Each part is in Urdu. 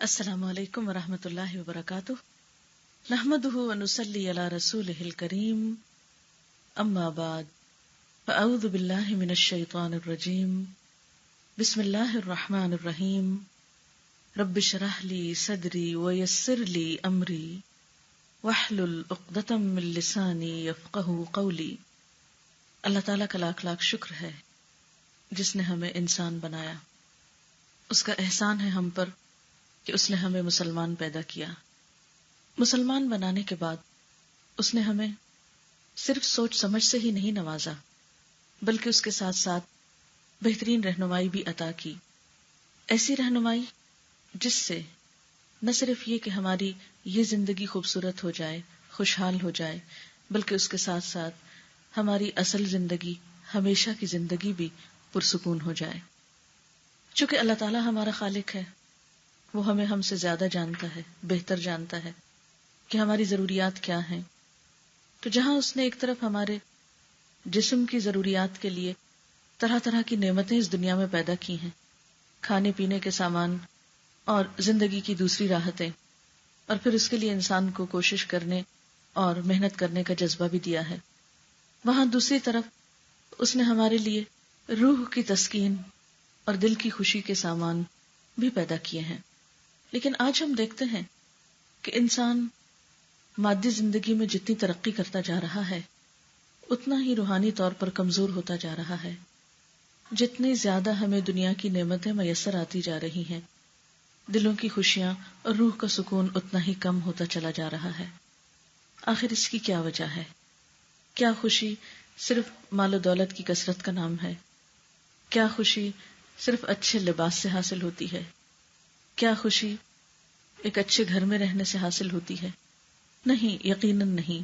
السلام علیکم ورحمۃ اللہ وبرکاتہ نحمده ونصلی علی رسولہ الکریم اما بعد فاعوذ باللہ من الشیطان الرجیم بسم اللہ الرحمن الرحیم رب اشرح لی صدری ویسر لی امری واحلل عقدۃ من لسانی یفقہوا قولی۔ اللہ تعالیٰ کا لاکھ لاکھ شکر ہے جس نے ہمیں انسان بنایا۔ اس کا احسان ہے ہم پر کہ اس نے ہمیں مسلمان پیدا کیا۔ مسلمان بنانے کے بعد اس نے ہمیں صرف سوچ سمجھ سے ہی نہیں نوازا بلکہ اس کے ساتھ ساتھ بہترین رہنمائی بھی عطا کی، ایسی رہنمائی جس سے نہ صرف یہ کہ ہماری یہ زندگی خوبصورت ہو جائے، خوشحال ہو جائے، بلکہ اس کے ساتھ ساتھ ہماری اصل زندگی، ہمیشہ کی زندگی بھی پرسکون ہو جائے۔ چونکہ اللہ تعالیٰ ہمارا خالق ہے، وہ ہمیں ہم سے زیادہ جانتا ہے، بہتر جانتا ہے کہ ہماری ضروریات کیا ہیں۔ تو جہاں اس نے ایک طرف ہمارے جسم کی ضروریات کے لیے طرح طرح کی نعمتیں اس دنیا میں پیدا کی ہیں، کھانے پینے کے سامان اور زندگی کی دوسری راحتیں، اور پھر اس کے لیے انسان کو کوشش کرنے اور محنت کرنے کا جذبہ بھی دیا ہے، وہاں دوسری طرف اس نے ہمارے لیے روح کی تسکین اور دل کی خوشی کے سامان بھی پیدا کیے ہیں۔ لیکن آج ہم دیکھتے ہیں کہ انسان مادی زندگی میں جتنی ترقی کرتا جا رہا ہے اتنا ہی روحانی طور پر کمزور ہوتا جا رہا ہے۔ جتنی زیادہ ہمیں دنیا کی نعمتیں میسر آتی جا رہی ہیں، دلوں کی خوشیاں اور روح کا سکون اتنا ہی کم ہوتا چلا جا رہا ہے۔ آخر اس کی کیا وجہ ہے؟ کیا خوشی صرف مال و دولت کی کثرت کا نام ہے؟ کیا خوشی صرف اچھے لباس سے حاصل ہوتی ہے؟ کیا خوشی ایک اچھے گھر میں رہنے سے حاصل ہوتی ہے؟ نہیں، یقیناً نہیں۔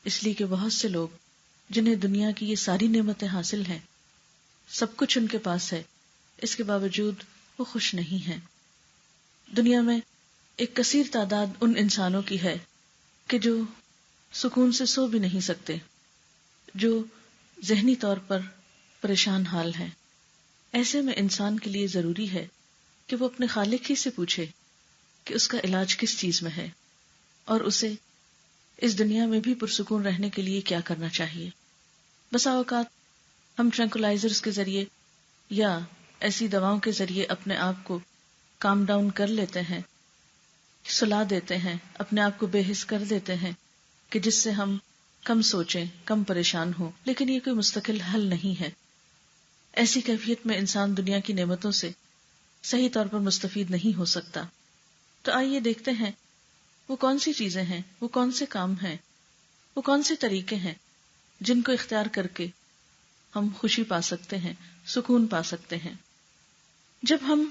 اس لیے کہ بہت سے لوگ جنہیں دنیا کی یہ ساری نعمتیں حاصل ہیں، سب کچھ ان کے پاس ہے، اس کے باوجود وہ خوش نہیں ہیں۔ دنیا میں ایک کثیر تعداد ان انسانوں کی ہے کہ جو سکون سے سو بھی نہیں سکتے، جو ذہنی طور پر پریشان حال ہیں۔ ایسے میں انسان کے لیے ضروری ہے کہ وہ اپنے خالق ہی سے پوچھے کہ اس کا علاج کس چیز میں ہے اور اسے اس دنیا میں بھی پرسکون رہنے کے لیے کیا کرنا چاہیے۔ بسا اوقات ہم ٹرینکولائزرز کے ذریعے یا ایسی دواؤں کے ذریعے اپنے آپ کو کام ڈاؤن کر لیتے ہیں، سلا دیتے ہیں، اپنے آپ کو بے حس کر دیتے ہیں کہ جس سے ہم کم سوچیں، کم پریشان ہوں، لیکن یہ کوئی مستقل حل نہیں ہے۔ ایسی کیفیت میں انسان دنیا کی نعمتوں سے صحیح طور پر مستفید نہیں ہو سکتا۔ تو آئیے دیکھتے ہیں وہ کون سی چیزیں ہیں، وہ کون سے کام ہیں، وہ کون سے طریقے ہیں جن کو اختیار کر کے ہم خوشی پا سکتے ہیں، سکون پا سکتے ہیں۔ جب ہم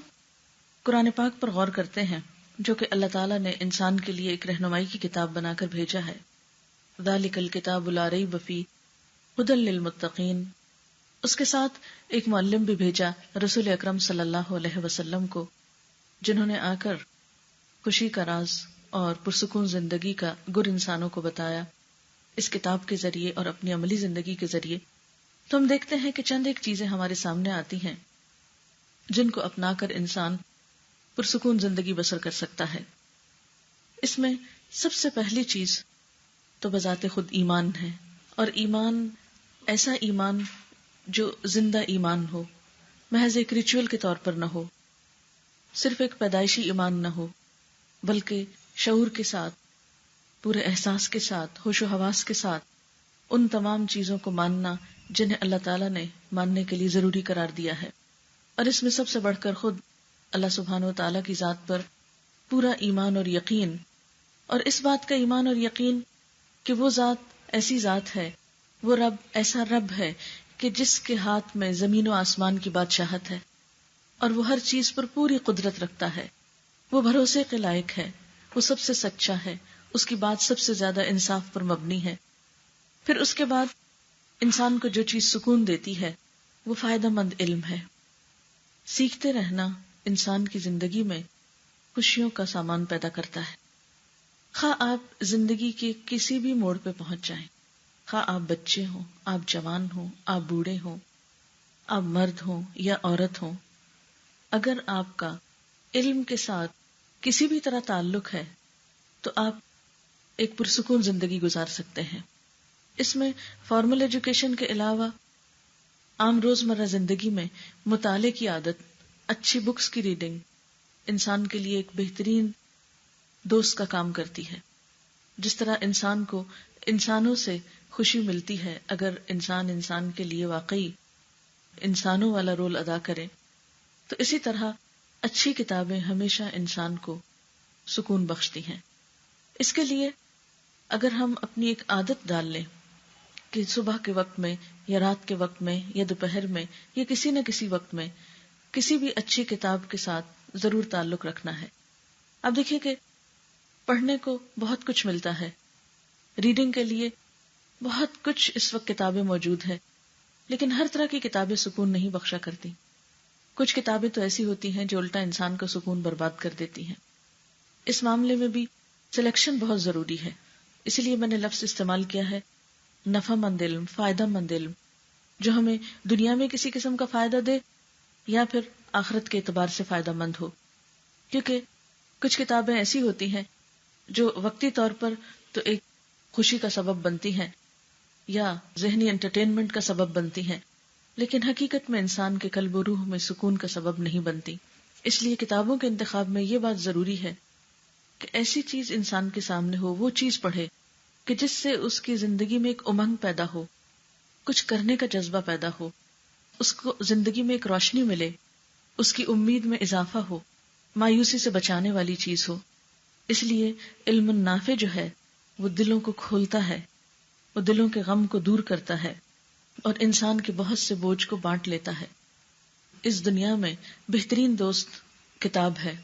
قرآن پاک پر غور کرتے ہیں، جو کہ اللہ تعالیٰ نے انسان کے لیے ایک رہنمائی کی کتاب بنا کر بھیجا ہے، ذالک الکتاب لا ریب فیہ ھدی للمتقین، اس کے ساتھ ایک معلم بھی بھیجا رسول اکرم صلی اللہ علیہ وسلم کو، جنہوں نے آ کر خوشی کا راز اور پرسکون زندگی کا گر انسانوں کو بتایا اس کتاب کے ذریعے اور اپنی عملی زندگی کے ذریعے۔ تو ہم دیکھتے ہیں کہ چند ایک چیزیں ہمارے سامنے آتی ہیں جن کو اپنا کر انسان پرسکون زندگی بسر کر سکتا ہے۔ اس میں سب سے پہلی چیز تو بذات خود ایمان ہے، اور ایمان ایسا ایمان جو زندہ ایمان ہو، محض ایک ریچول کے طور پر نہ ہو، صرف ایک پیدائشی ایمان نہ ہو، بلکہ شعور کے ساتھ، پورے احساس کے ساتھ، ہوش و حواس کے ساتھ ان تمام چیزوں کو ماننا جنہیں اللہ تعالیٰ نے ماننے کے لیے ضروری قرار دیا ہے۔ اور اس میں سب سے بڑھ کر خود اللہ سبحانہ و تعالیٰ کی ذات پر پورا ایمان اور یقین، اور اس بات کا ایمان اور یقین کہ وہ ذات ایسی ذات ہے، وہ رب ایسا رب ہے کہ جس کے ہاتھ میں زمین و آسمان کی بادشاہت ہے، اور وہ ہر چیز پر پوری قدرت رکھتا ہے، وہ بھروسے کے لائق ہے، وہ سب سے سچا ہے، اس کی بات سب سے زیادہ انصاف پر مبنی ہے۔ پھر اس کے بعد انسان کو جو چیز سکون دیتی ہے وہ فائدہ مند علم ہے۔ سیکھتے رہنا انسان کی زندگی میں خوشیوں کا سامان پیدا کرتا ہے۔ خواہ آپ زندگی کے کسی بھی موڑ پہ پہنچ جائیں، خواہ آپ بچے ہوں، آپ جوان ہوں، آپ بوڑھے ہوں، آپ مرد ہوں یا عورت ہوں، اگر آپ کا علم کے ساتھ کسی بھی طرح تعلق ہے تو آپ ایک پرسکون زندگی گزار سکتے ہیں۔ اس میں فارمل ایجوکیشن کے علاوہ عام روزمرہ زندگی میں مطالعے کی عادت، اچھی بکس کی ریڈنگ انسان کے لیے ایک بہترین دوست کا کام کرتی ہے۔ جس طرح انسان کو انسانوں سے خوشی ملتی ہے اگر انسان کے لیے واقعی انسانوں والا رول ادا کرے، تو اسی طرح اچھی کتابیں ہمیشہ انسان کو سکون بخشتی ہیں۔ اس کے لیے اگر ہم اپنی ایک عادت ڈال لیں کہ صبح کے وقت میں یا رات کے وقت میں یا دوپہر میں یا کسی نہ کسی وقت میں کسی بھی اچھی کتاب کے ساتھ ضرور تعلق رکھنا ہے۔ اب دیکھیے کہ پڑھنے کو بہت کچھ ملتا ہے، ریڈنگ کے لیے بہت کچھ اس وقت کتابیں موجود ہیں، لیکن ہر طرح کی کتابیں سکون نہیں بخشا کرتی۔ کچھ کتابیں تو ایسی ہوتی ہیں جو الٹا انسان کا سکون برباد کر دیتی ہیں۔ اس معاملے میں بھی سلیکشن بہت ضروری ہے، اسی لیے میں نے لفظ استعمال کیا ہے نفع مند علم، فائدہ مند علم، جو ہمیں دنیا میں کسی قسم کا فائدہ دے یا پھر آخرت کے اعتبار سے فائدہ مند ہو۔ کیونکہ کچھ کتابیں ایسی ہوتی ہیں جو وقتی طور پر تو ایک خوشی کا سبب بنتی ہیں یا ذہنی انٹرٹینمنٹ کا سبب بنتی ہیں، لیکن حقیقت میں انسان کے قلب و روح میں سکون کا سبب نہیں بنتی۔ اس لیے کتابوں کے انتخاب میں یہ بات ضروری ہے کہ ایسی چیز انسان کے سامنے ہو، وہ چیز پڑھے کہ جس سے اس کی زندگی میں ایک امنگ پیدا ہو، کچھ کرنے کا جذبہ پیدا ہو، اس کو زندگی میں ایک روشنی ملے، اس کی امید میں اضافہ ہو، مایوسی سے بچانے والی چیز ہو۔ اس لیے علم نافع جو ہے وہ دلوں کو کھولتا ہے، وہ دلوں کے غم کو دور کرتا ہے اور انسان کے بہت سے بوجھ کو بانٹ لیتا ہے۔ اس دنیا میں بہترین دوست کتاب ہے،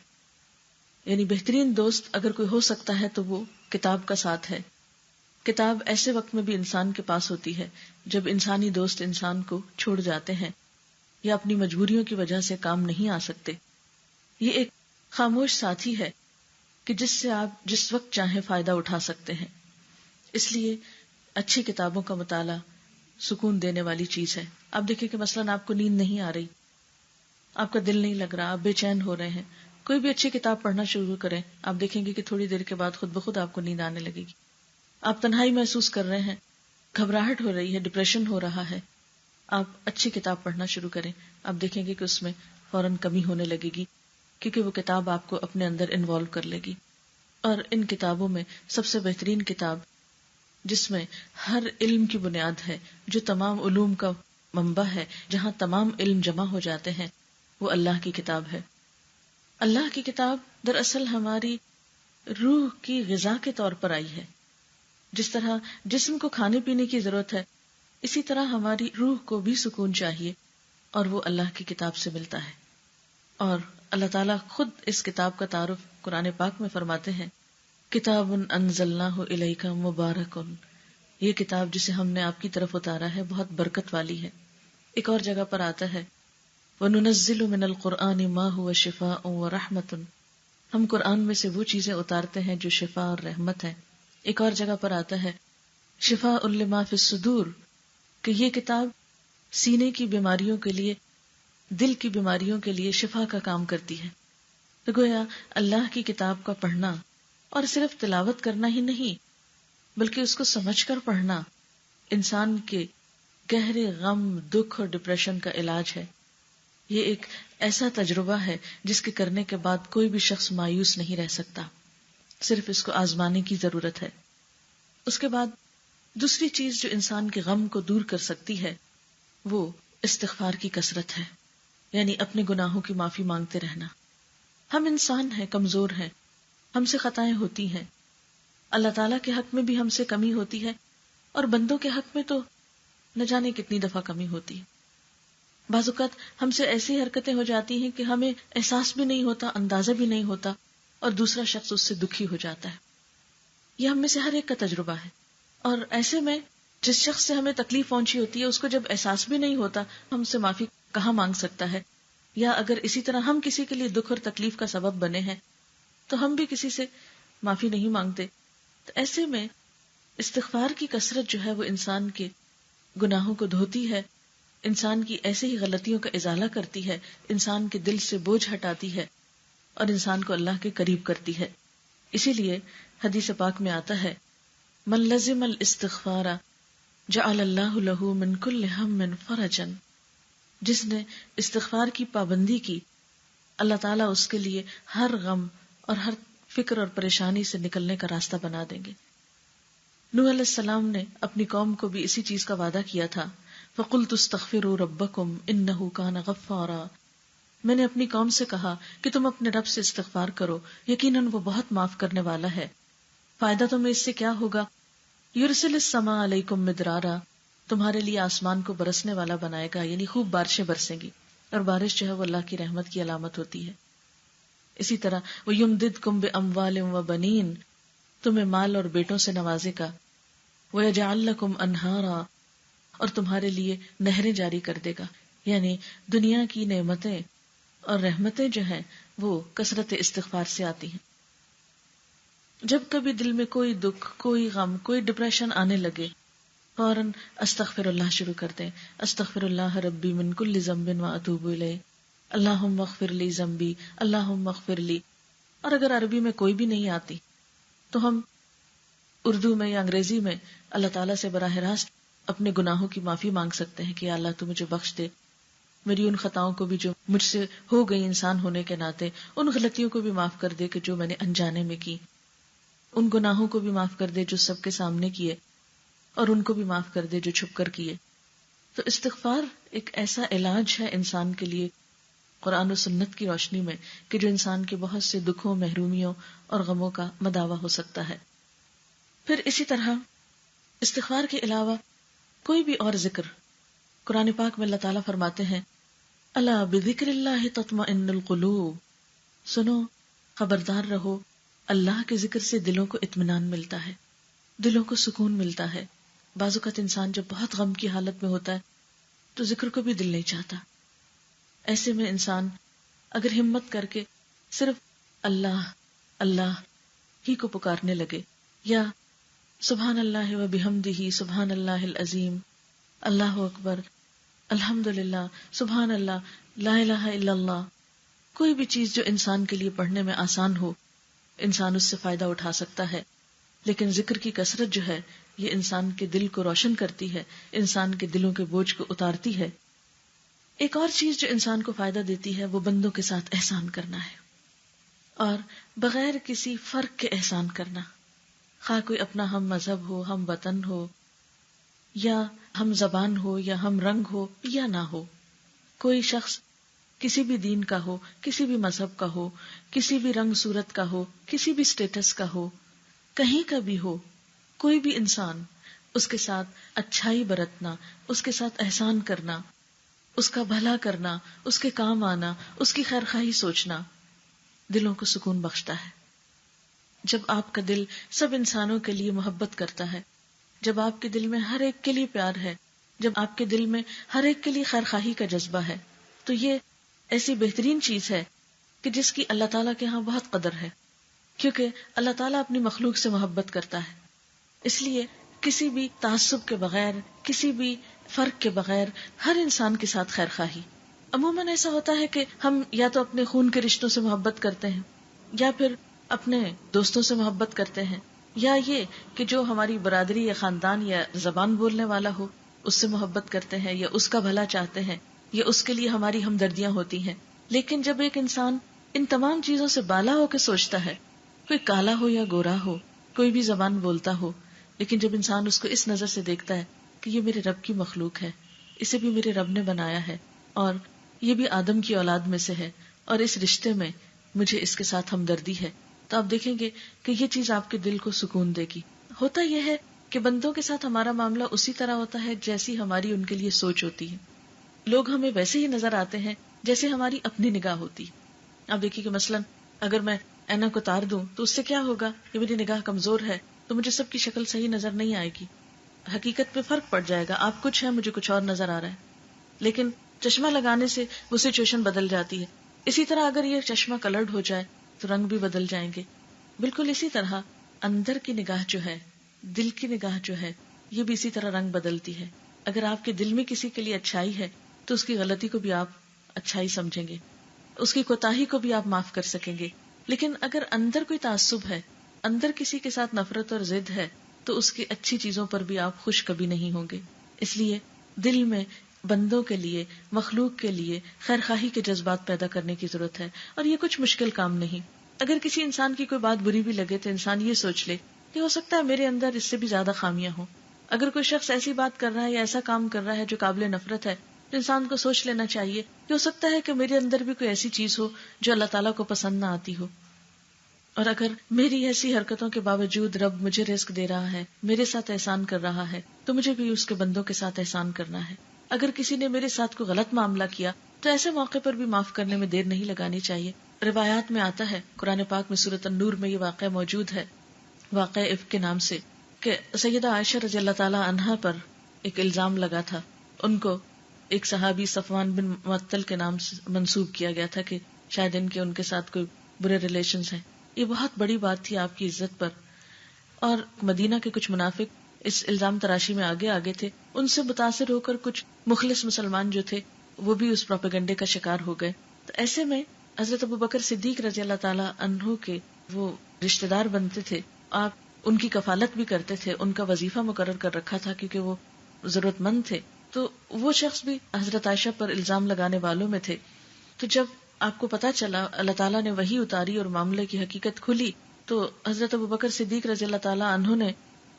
یعنی بہترین دوست اگر کوئی ہو سکتا ہے تو وہ کتاب کا ساتھ ہے۔ کتاب ایسے وقت میں بھی انسان کے پاس ہوتی ہے جب انسانی دوست انسان کو چھوڑ جاتے ہیں یا اپنی مجبوریوں کی وجہ سے کام نہیں آ سکتے۔ یہ ایک خاموش ساتھی ہے کہ جس سے آپ جس وقت چاہیں فائدہ اٹھا سکتے ہیں۔ اس لیے اچھی کتابوں کا مطالعہ سکون دینے والی چیز ہے۔ آپ دیکھیں کہ مثلاً آپ کو نیند نہیں آ رہی، آپ کا دل نہیں لگ رہا، آپ بے چین ہو رہے ہیں، کوئی بھی اچھی کتاب پڑھنا شروع کریں، آپ دیکھیں گے کہ تھوڑی دیر کے بعد خود بخود آپ کو نیند آنے لگے گی۔ آپ تنہائی محسوس کر رہے ہیں، گھبراہٹ ہو رہی ہے، ڈپریشن ہو رہا ہے، آپ اچھی کتاب پڑھنا شروع کریں، آپ دیکھیں گے کہ اس میں فوراً کمی ہونے لگے گی، کیونکہ وہ کتاب آپ کو اپنے اندر انوالو کر لے گی۔ اور ان کتابوں میں سب سے بہترین کتاب جس میں ہر علم کی بنیاد ہے، جو تمام علوم کا منبع ہے، جہاں تمام علم جمع ہو جاتے ہیں، وہ اللہ کی کتاب ہے۔ اللہ کی کتاب دراصل ہماری روح کی غذا کے طور پر آئی ہے۔ جس طرح جسم کو کھانے پینے کی ضرورت ہے، اسی طرح ہماری روح کو بھی سکون چاہیے، اور وہ اللہ کی کتاب سے ملتا ہے۔ اور اللہ تعالیٰ خود اس کتاب کا تعارف قرآن پاک میں فرماتے ہیں، کتاب انزلناہ الیک مبارک، یہ کتاب جسے ہم نے آپ کی طرف اتارا ہے بہت برکت والی ہے۔ ایک اور جگہ پر آتا ہے وَنُنَزِّلُ مِنَ الْقُرْآنِ مَا هُوَ شِفَاءٌ وَرَحْمَةٌ، ہم قرآن میں سے وہ چیزیں اتارتے ہیں جو شفا اور رحمت ہے۔ ایک اور جگہ پر آتا ہے شفاء لما فی الصدور، کہ یہ کتاب سینے کی بیماریوں کے لیے، دل کی بیماریوں کے لیے شفا کا کام کرتی ہے۔ تو گویا اللہ کی کتاب کا پڑھنا اور صرف تلاوت کرنا ہی نہیں بلکہ اس کو سمجھ کر پڑھنا انسان کے گہرے غم، دکھ اور ڈپریشن کا علاج ہے۔ یہ ایک ایسا تجربہ ہے جس کے کرنے کے بعد کوئی بھی شخص مایوس نہیں رہ سکتا، صرف اس کو آزمانے کی ضرورت ہے۔ اس کے بعد دوسری چیز جو انسان کے غم کو دور کر سکتی ہے وہ استغفار کی کثرت ہے، یعنی اپنے گناہوں کی معافی مانگتے رہنا۔ ہم انسان ہیں، کمزور ہیں، ہم سے خطائیں ہوتی ہیں، اللہ تعالیٰ کے حق میں بھی ہم سے کمی ہوتی ہے، اور بندوں کے حق میں تو نہ جانے کتنی دفعہ کمی ہوتی ہے۔ بعض اوقات ہم سے ایسی حرکتیں ہو جاتی ہیں کہ ہمیں احساس بھی نہیں ہوتا، اندازہ بھی نہیں ہوتا، اور دوسرا شخص اس سے دکھی ہو جاتا ہے۔ یہ ہم میں سے ہر ایک کا تجربہ ہے، اور ایسے میں جس شخص سے ہمیں تکلیف پہنچی ہوتی ہے اس کو جب احساس بھی نہیں ہوتا، ہم سے معافی کہاں مانگ سکتا ہے؟ یا اگر اسی طرح ہم کسی کے لیے دکھ اور تکلیف کا سبب بنے ہیں تو ہم بھی کسی سے معافی نہیں مانگتے۔ تو ایسے میں استغفار کی کثرت جو ہے وہ انسان کے گناہوں کو دھوتی ہے، انسان کی ایسے ہی غلطیوں کا ازالہ کرتی ہے، انسان کے دل سے بوجھ ہٹاتی ہے، اور انسان کو اللہ کے قریب کرتی ہے. اسی لیے حدیث پاک میں آتا ہے من لزم الاستغفار جعل اللہ لہ من کل ہم فرجا، جس نے استغفار کی پابندی کی اللہ تعالیٰ اس کے لیے ہر غم اور ہر فکر اور پریشانی سے نکلنے کا راستہ بنا دیں گے. نوح علیہ السلام نے اپنی قوم کو بھی اسی چیز کا وعدہ کیا تھا. فَقُلْتُ اسْتَغْفِرُوا رَبَّكُمْ إِنَّهُ كَانَ غَفَّارًا، میں نے اپنی قوم سے کہا کہ تم اپنے رب سے استغفار کرو، یقیناً وہ بہت معاف کرنے والا ہے. فائدہ تمہیں اس سے کیا ہوگا؟ یرسل السماء علیکم مدرارا، تمہارے لیے آسمان کو برسنے والا بنائے گا، یعنی خوب بارشیں برسیں گی، اور بارش جو ہے وہ اللہ کی رحمت کی علامت ہوتی ہے. اسی طرح وَيُمْدِدْكُمْ بِأَمْوَالٍ وَبَنِينَ، تمہیں مال اور بیٹوں سے نوازے گا. وَيَجْعَلْ لَكُمْ أَنْهَارًا، اور تمہارے لیے نہریں جاری کر دے گا. یعنی دنیا کی نعمتیں اور رحمتیں جو ہیں وہ کثرت استغفار سے آتی ہیں. جب کبھی دل میں کوئی دکھ، کوئی غم، کوئی ڈپریشن آنے لگے، فوراً استغفر اللہ شروع کر دیں. استغفر اللہ ربی من کل ذنب واتوب الیہ، اللہم اغفر لی ذنبی، اللہم اغفر لی. اور اگر عربی میں کوئی بھی نہیں آتی تو ہم اردو میں یا انگریزی میں اللہ تعالیٰ سے براہ راست اپنے گناہوں کی معافی مانگ سکتے ہیں کہ یا اللہ تو مجھے بخش دے، میری ان خطاؤں کو بھی جو مجھ سے ہو گئی انسان ہونے کے ناطے، ان غلطیوں کو بھی معاف کر دے کہ جو میں نے انجانے میں کی، ان گناہوں کو بھی معاف کر دے جو سب کے سامنے کیے، اور ان کو بھی معاف کر دے جو چھپ کر کیے. تو استغفار ایک ایسا علاج ہے انسان کے لیے قرآن و سنت کی روشنی میں کہ جو انسان کے بہت سے دکھوں، محرومیوں اور غموں کا مداوع ہو سکتا ہے. پھر اسی طرح استغفار کے علاوہ کوئی بھی اور ذکر، قرآن پاک میں اللہ تعالیٰ فرماتے ہیں الا بذکر اللہ تطمئن القلوب، سنو، خبردار رہو، اللہ کے ذکر سے دلوں کو اطمینان ملتا ہے، دلوں کو سکون ملتا ہے. بعض اوقات انسان جب بہت غم کی حالت میں ہوتا ہے تو ذکر کو بھی دل نہیں چاہتا. ایسے میں انسان اگر ہمت کر کے صرف اللہ اللہ ہی کو پکارنے لگے، یا سبحان اللہ و بحمدہ سبحان اللہ العظیم، اللہ اکبر، الحمدللہ، سبحان اللہ، لا الہ الا اللہ، کوئی بھی چیز جو انسان کے لیے پڑھنے میں آسان ہو، انسان اس سے فائدہ اٹھا سکتا ہے. لیکن ذکر کی کثرت جو ہے یہ انسان کے دل کو روشن کرتی ہے، انسان کے دلوں کے بوجھ کو اتارتی ہے. ایک اور چیز جو انسان کو فائدہ دیتی ہے وہ بندوں کے ساتھ احسان کرنا ہے، اور بغیر کسی فرق کے احسان کرنا، خواہ کوئی اپنا ہم مذہب ہو، ہم وطن ہو، یا ہم زبان ہو، یا ہم رنگ ہو یا نہ ہو. کوئی شخص کسی بھی دین کا ہو، کسی بھی مذہب کا ہو، کسی بھی رنگ صورت کا ہو، کسی بھی سٹیٹس کا ہو، کہیں کا بھی ہو، کوئی بھی انسان، اس کے ساتھ اچھائی برتنا، اس کے ساتھ احسان کرنا، اس کا بھلا کرنا، اس کے کام آنا، اس کی خیر خواہی سوچنا دلوں کو سکون بخشتا ہے. جب آپ کا دل سب انسانوں کے لیے محبت کرتا ہے، جب آپ کے دل میں ہر ایک کے لیے پیار ہے، جب آپ کے دل میں ہر ایک کے لیے خیر خواہی کا جذبہ ہے، تو یہ ایسی بہترین چیز ہے کہ جس کی اللہ تعالیٰ کے ہاں بہت قدر ہے، کیونکہ اللہ تعالیٰ اپنی مخلوق سے محبت کرتا ہے. اس لیے کسی بھی تعصب کے بغیر، کسی بھی فرق کے بغیر ہر انسان کے ساتھ خیر خواہی. عموماً ایسا ہوتا ہے کہ ہم یا تو اپنے خون کے رشتوں سے محبت کرتے ہیں، یا پھر اپنے دوستوں سے محبت کرتے ہیں، یا یہ کہ جو ہماری برادری یا خاندان یا زبان بولنے والا ہو اس سے محبت کرتے ہیں، یا اس کا بھلا چاہتے ہیں، یا اس کے لیے ہماری ہمدردیاں ہوتی ہیں. لیکن جب ایک انسان ان تمام چیزوں سے بالا ہو کے سوچتا ہے، کوئی کالا ہو یا گورا ہو، کوئی بھی زبان بولتا ہو، لیکن جب انسان اس کو اس نظر سے دیکھتا ہے کہ یہ میرے رب کی مخلوق ہے، اسے بھی میرے رب نے بنایا ہے، اور یہ بھی آدم کی اولاد میں سے ہے، اور اس رشتے میں مجھے اس کے ساتھ ہمدردی ہے، تو آپ دیکھیں گے کہ یہ چیز آپ کے دل کو سکون دے گی. ہوتا یہ ہے کہ بندوں کے ساتھ ہمارا معاملہ اسی طرح ہوتا ہے جیسی ہماری ان کے لیے سوچ ہوتی ہے. لوگ ہمیں ویسے ہی نظر آتے ہیں جیسے ہماری اپنی نگاہ ہوتی. آپ دیکھیے کہ مثلا اگر میں اینک اتار دوں تو اس سے کیا ہوگا کہ میری نگاہ کمزور ہے تو مجھے سب کی شکل صحیح نظر نہیں آئے گی، حقیقت پہ فرق پڑ جائے گا. آپ کچھ ہے، مجھے کچھ اور نظر آ رہا ہے، لیکن چشمہ لگانے سے وہ سچویشن بدل جاتی ہے. اسی طرح اگر یہ چشمہ کلرڈ ہو جائے تو رنگ بھی بدل جائیں گے. بالکل اسی طرح اندر کی نگاہ جو ہے، دل کی نگاہ جو ہے، یہ بھی اسی طرح رنگ بدلتی ہے. اگر آپ کے دل میں کسی کے لیے اچھائی ہے تو اس کی غلطی کو بھی آپ اچھائی سمجھیں گے. اس کی کوتاہی کو بھی آپ معاف کر سکیں گے. لیکن اگر اندر کوئی تعصب ہے، اندر کسی کے ساتھ نفرت اور ضد ہے، تو اس کی اچھی چیزوں پر بھی آپ خوش کبھی نہیں ہوں گے. اس لیے دل میں بندوں کے لیے، مخلوق کے لیے خیر خواہی کے جذبات پیدا کرنے کی ضرورت ہے. اور یہ کچھ مشکل کام نہیں. اگر کسی انسان کی کوئی بات بری بھی لگے تو انسان یہ سوچ لے کہ ہو سکتا ہے میرے اندر اس سے بھی زیادہ خامیاں ہوں. اگر کوئی شخص ایسی بات کر رہا ہے یا ایسا کام کر رہا ہے جو قابل نفرت ہے، تو انسان کو سوچ لینا چاہیے کہ ہو سکتا ہے کہ میرے اندر بھی کوئی ایسی چیز ہو جو اللہ تعالیٰ کو پسند نہ آتی ہو. اور اگر میری ایسی حرکتوں کے باوجود رب مجھے رزق دے رہا ہے، میرے ساتھ احسان کر رہا ہے، تو مجھے بھی اس کے بندوں کے ساتھ احسان کرنا ہے. اگر کسی نے میرے ساتھ کوئی غلط معاملہ کیا تو ایسے موقع پر بھی معاف کرنے میں دیر نہیں لگانی چاہیے. روایات میں آتا ہے، قرآن پاک میں سورۃ النور میں یہ واقعہ موجود ہے، واقعہ افک کے نام سے، کہ سیدہ عائشہ رضی اللہ تعالی عنہا پر ایک الزام لگا تھا. ان کو ایک صحابی صفوان بن معطل کے نام سے منسوب کیا گیا تھا کہ شاید ان کے ساتھ کوئی برے ریلیشنز ہیں. یہ بہت بڑی بات تھی آپ کی عزت پر. اور مدینہ کے کچھ منافق اس الزام تراشی میں آگے تھے. ان سے متاثر ہو کر کچھ مخلص مسلمان جو تھے وہ بھی اس پروپیگنڈے کا شکار ہو گئے. تو ایسے میں حضرت ابوبکر صدیق رضی اللہ تعالی عنہ کے وہ رشتہ دار بنتے تھے. آپ ان کی کفالت بھی کرتے تھے، ان کا وظیفہ مقرر کر رکھا تھا کیونکہ وہ ضرورت مند تھے. تو وہ شخص بھی حضرت عائشہ پر الزام لگانے والوں میں تھے. تو جب آپ کو پتا چلا، اللہ تعالیٰ نے وحی اتاری اور معاملے کی حقیقت کھلی، تو حضرت ابوبکر صدیق رضی اللہ تعالیٰ عنہ نے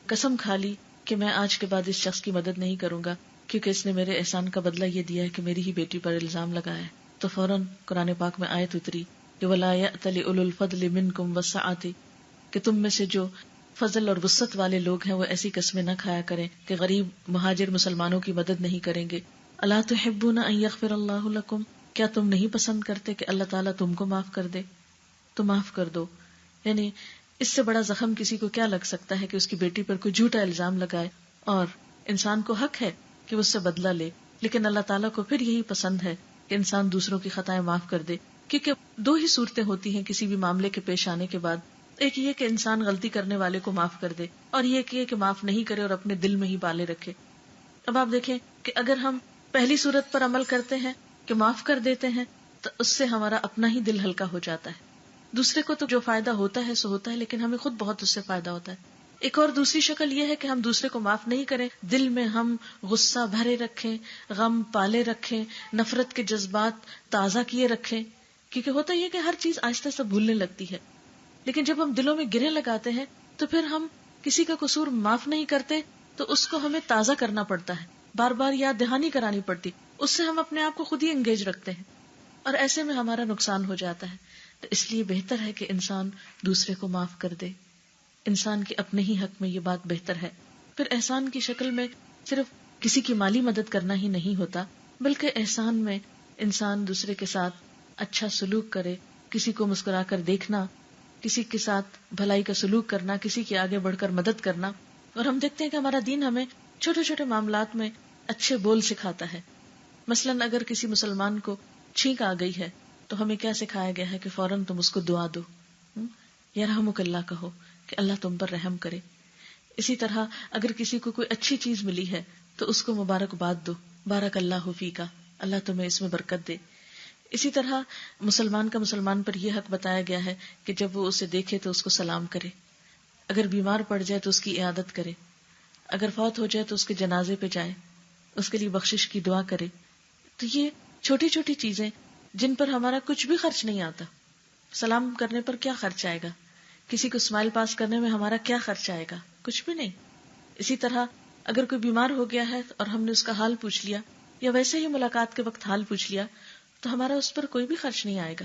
قسم کھا لی کہ میں آج کے بعد اس شخص کی مدد نہیں کروں گا، کیونکہ اس نے میرے احسان کا بدلہ یہ دیا ہے کہ میری ہی بیٹی پر الزام لگایا ہے. تو فوراً قرآن پاک میں آیت اتری کہ وَلَا يَأْتَلِ أُولُو الْفَضْلِ مِنْكُمْ وَالسَّعَةِ، کہ تم میں سے جو فضل اور وسعت والے لوگ ہیں وہ ایسی قسمیں نہ کھایا کریں کہ غریب مہاجر مسلمانوں کی مدد نہیں کریں گے. الا تحبون ان یغفر اللہ لکم، کیا تم نہیں پسند کرتے کہ اللہ تعالیٰ تم کو معاف کر دے؟ تو معاف کر دو. یعنی اس سے بڑا زخم کسی کو کیا لگ سکتا ہے کہ اس کی بیٹی پر کوئی جھوٹا الزام لگائے. اور انسان کو حق ہے کہ اس سے بدلہ لے، لیکن اللہ تعالیٰ کو پھر یہی پسند ہے کہ انسان دوسروں کی خطائیں معاف کر دے. کیونکہ دو ہی صورتیں ہوتی ہیں کسی بھی معاملے کے پیش آنے کے بعد، ایک یہ کہ انسان غلطی کرنے والے کو معاف کر دے، اور یہ کہ معاف نہیں کرے اور اپنے دل میں ہی بالے رکھے. اب آپ دیکھیں کہ اگر ہم پہلی صورت پر عمل کرتے ہیں کہ معاف کر دیتے ہیں تو اس سے ہمارا اپنا ہی دل ہلکا ہو جاتا ہے. دوسرے کو تو جو فائدہ ہوتا ہے سو ہوتا ہے، لیکن ہمیں خود بہت اس سے فائدہ ہوتا ہے. ایک اور دوسری شکل یہ ہے کہ ہم دوسرے کو معاف نہیں کریں، دل میں ہم غصہ بھرے رکھیں، غم پالے رکھیں، نفرت کے جذبات تازہ کیے رکھیں. کیونکہ ہوتا یہ کہ ہر چیز آہستہ سے بھولنے لگتی ہے، لیکن جب ہم دلوں میں گرہیں لگاتے ہیں تو پھر ہم کسی کا قصور معاف نہیں کرتے تو اس کو ہمیں تازہ کرنا پڑتا ہے، بار بار یاد دہانی کرانی پڑتی. اس سے ہم اپنے آپ کو خود ہی انگیج رکھتے ہیں اور ایسے میں ہمارا نقصان ہو جاتا ہے. تو اس لیے بہتر ہے کہ انسان دوسرے کو معاف کر دے. انسان کے اپنے ہی حق میں یہ بات بہتر ہے. پھر احسان کی شکل میں صرف کسی کی مالی مدد کرنا ہی نہیں ہوتا، بلکہ احسان میں انسان دوسرے کے ساتھ اچھا سلوک کرے، کسی کو مسکرا کر دیکھنا، کسی کے ساتھ بھلائی کا سلوک کرنا، کسی کے آگے بڑھ کر مدد کرنا. اور ہم دیکھتے ہیں کہ ہمارا دین ہمیں چھوٹے چھوٹے معاملات میں اچھے بول سکھاتا ہے. مثلاً اگر کسی مسلمان کو چھینک آ گئی ہے تو ہمیں کیا سکھایا گیا ہے کہ فوراً تم اس کو دعا دو، یرحمک اللہ کہو کہ اللہ تم پر رحم کرے. اسی طرح اگر کسی کو کوئی اچھی چیز ملی ہے تو اس کو مبارکباد دو، بارک اللہ فیکا، اللہ تمہیں اس میں برکت دے. اسی طرح مسلمان کا مسلمان پر یہ حق بتایا گیا ہے کہ جب وہ اسے دیکھے تو اس کو سلام کرے، اگر بیمار پڑ جائے تو اس کی عیادت کرے، اگر فوت ہو جائے تو اس کے جنازے پہ جائے، اس کے لیے بخشش کی دعا کرے. تو یہ چھوٹی چھوٹی چیزیں جن پر ہمارا کچھ بھی خرچ نہیں آتا. سلام کرنے پر کیا خرچ آئے گا؟ کسی کو اسمائل پاس کرنے میں ہمارا کیا خرچ آئے گا؟ کچھ بھی نہیں. اسی طرح اگر کوئی بیمار ہو گیا ہے اور ہم نے اس کا حال پوچھ لیا یا ویسے ہی ملاقات کے وقت حال پوچھ لیا تو ہمارا اس پر کوئی بھی خرچ نہیں آئے گا.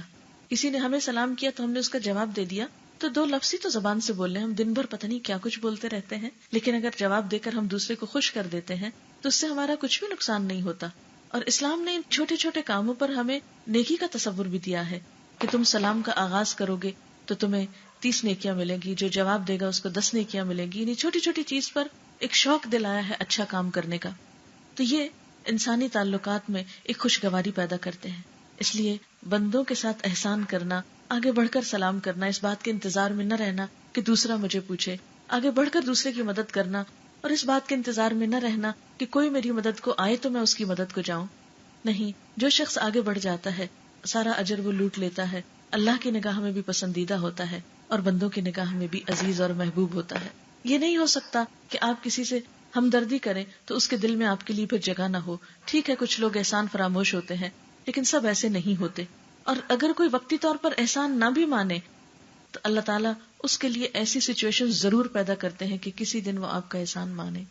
کسی نے ہمیں سلام کیا تو ہم نے اس کا جواب دے دیا، تو دو لفظ ہی تو زبان سے بول رہے ہیں، ہم دن بھر پتہ نہیں کیا کچھ بولتے رہتے ہیں، لیکن اگر جواب دے کر ہم دوسرے کو خوش کر دیتے ہیں تو اس سے ہمارا کچھ بھی نقصان نہیں ہوتا. اور اسلام نے ان چھوٹے چھوٹے کاموں پر ہمیں نیکی کا تصور بھی دیا ہے کہ تم سلام کا آغاز کرو گے تو تمہیں 30 نیکیاں ملیں گی، جو جواب دے گا اس کو 10 نیکیاں ملیں گی. یعنی چھوٹی چھوٹی چیز پر ایک شوق دلایا ہے اچھا کام کرنے کا. تو یہ انسانی تعلقات میں ایک خوشگواری پیدا کرتے ہیں. اس لیے بندوں کے ساتھ احسان کرنا، آگے بڑھ کر سلام کرنا، اس بات کے انتظار میں نہ رہنا کہ دوسرا مجھے پوچھے، آگے بڑھ کر دوسرے کی مدد کرنا، اور اس بات کے انتظار میں نہ رہنا کہ کوئی میری مدد کو آئے تو میں اس کی مدد کو جاؤں. نہیں، جو شخص آگے بڑھ جاتا ہے سارا اجر وہ لوٹ لیتا ہے، اللہ کی نگاہ میں بھی پسندیدہ ہوتا ہے اور بندوں کی نگاہ میں بھی عزیز اور محبوب ہوتا ہے۔ یہ نہیں ہو سکتا کہ آپ کسی سے ہمدردی کریں تو اس کے دل میں آپ کے لیے پھر جگہ نہ ہو۔ ٹھیک ہے، کچھ لوگ احسان فراموش ہوتے ہیں، لیکن سب ایسے نہیں ہوتے، اور اگر کوئی وقتی طور پر احسان نہ بھی مانے تو اللہ تعالیٰ اس کے لیے ایسی سچویشن ضرور پیدا کرتے ہیں کہ کسی دن وہ آپ کا احسان مانے۔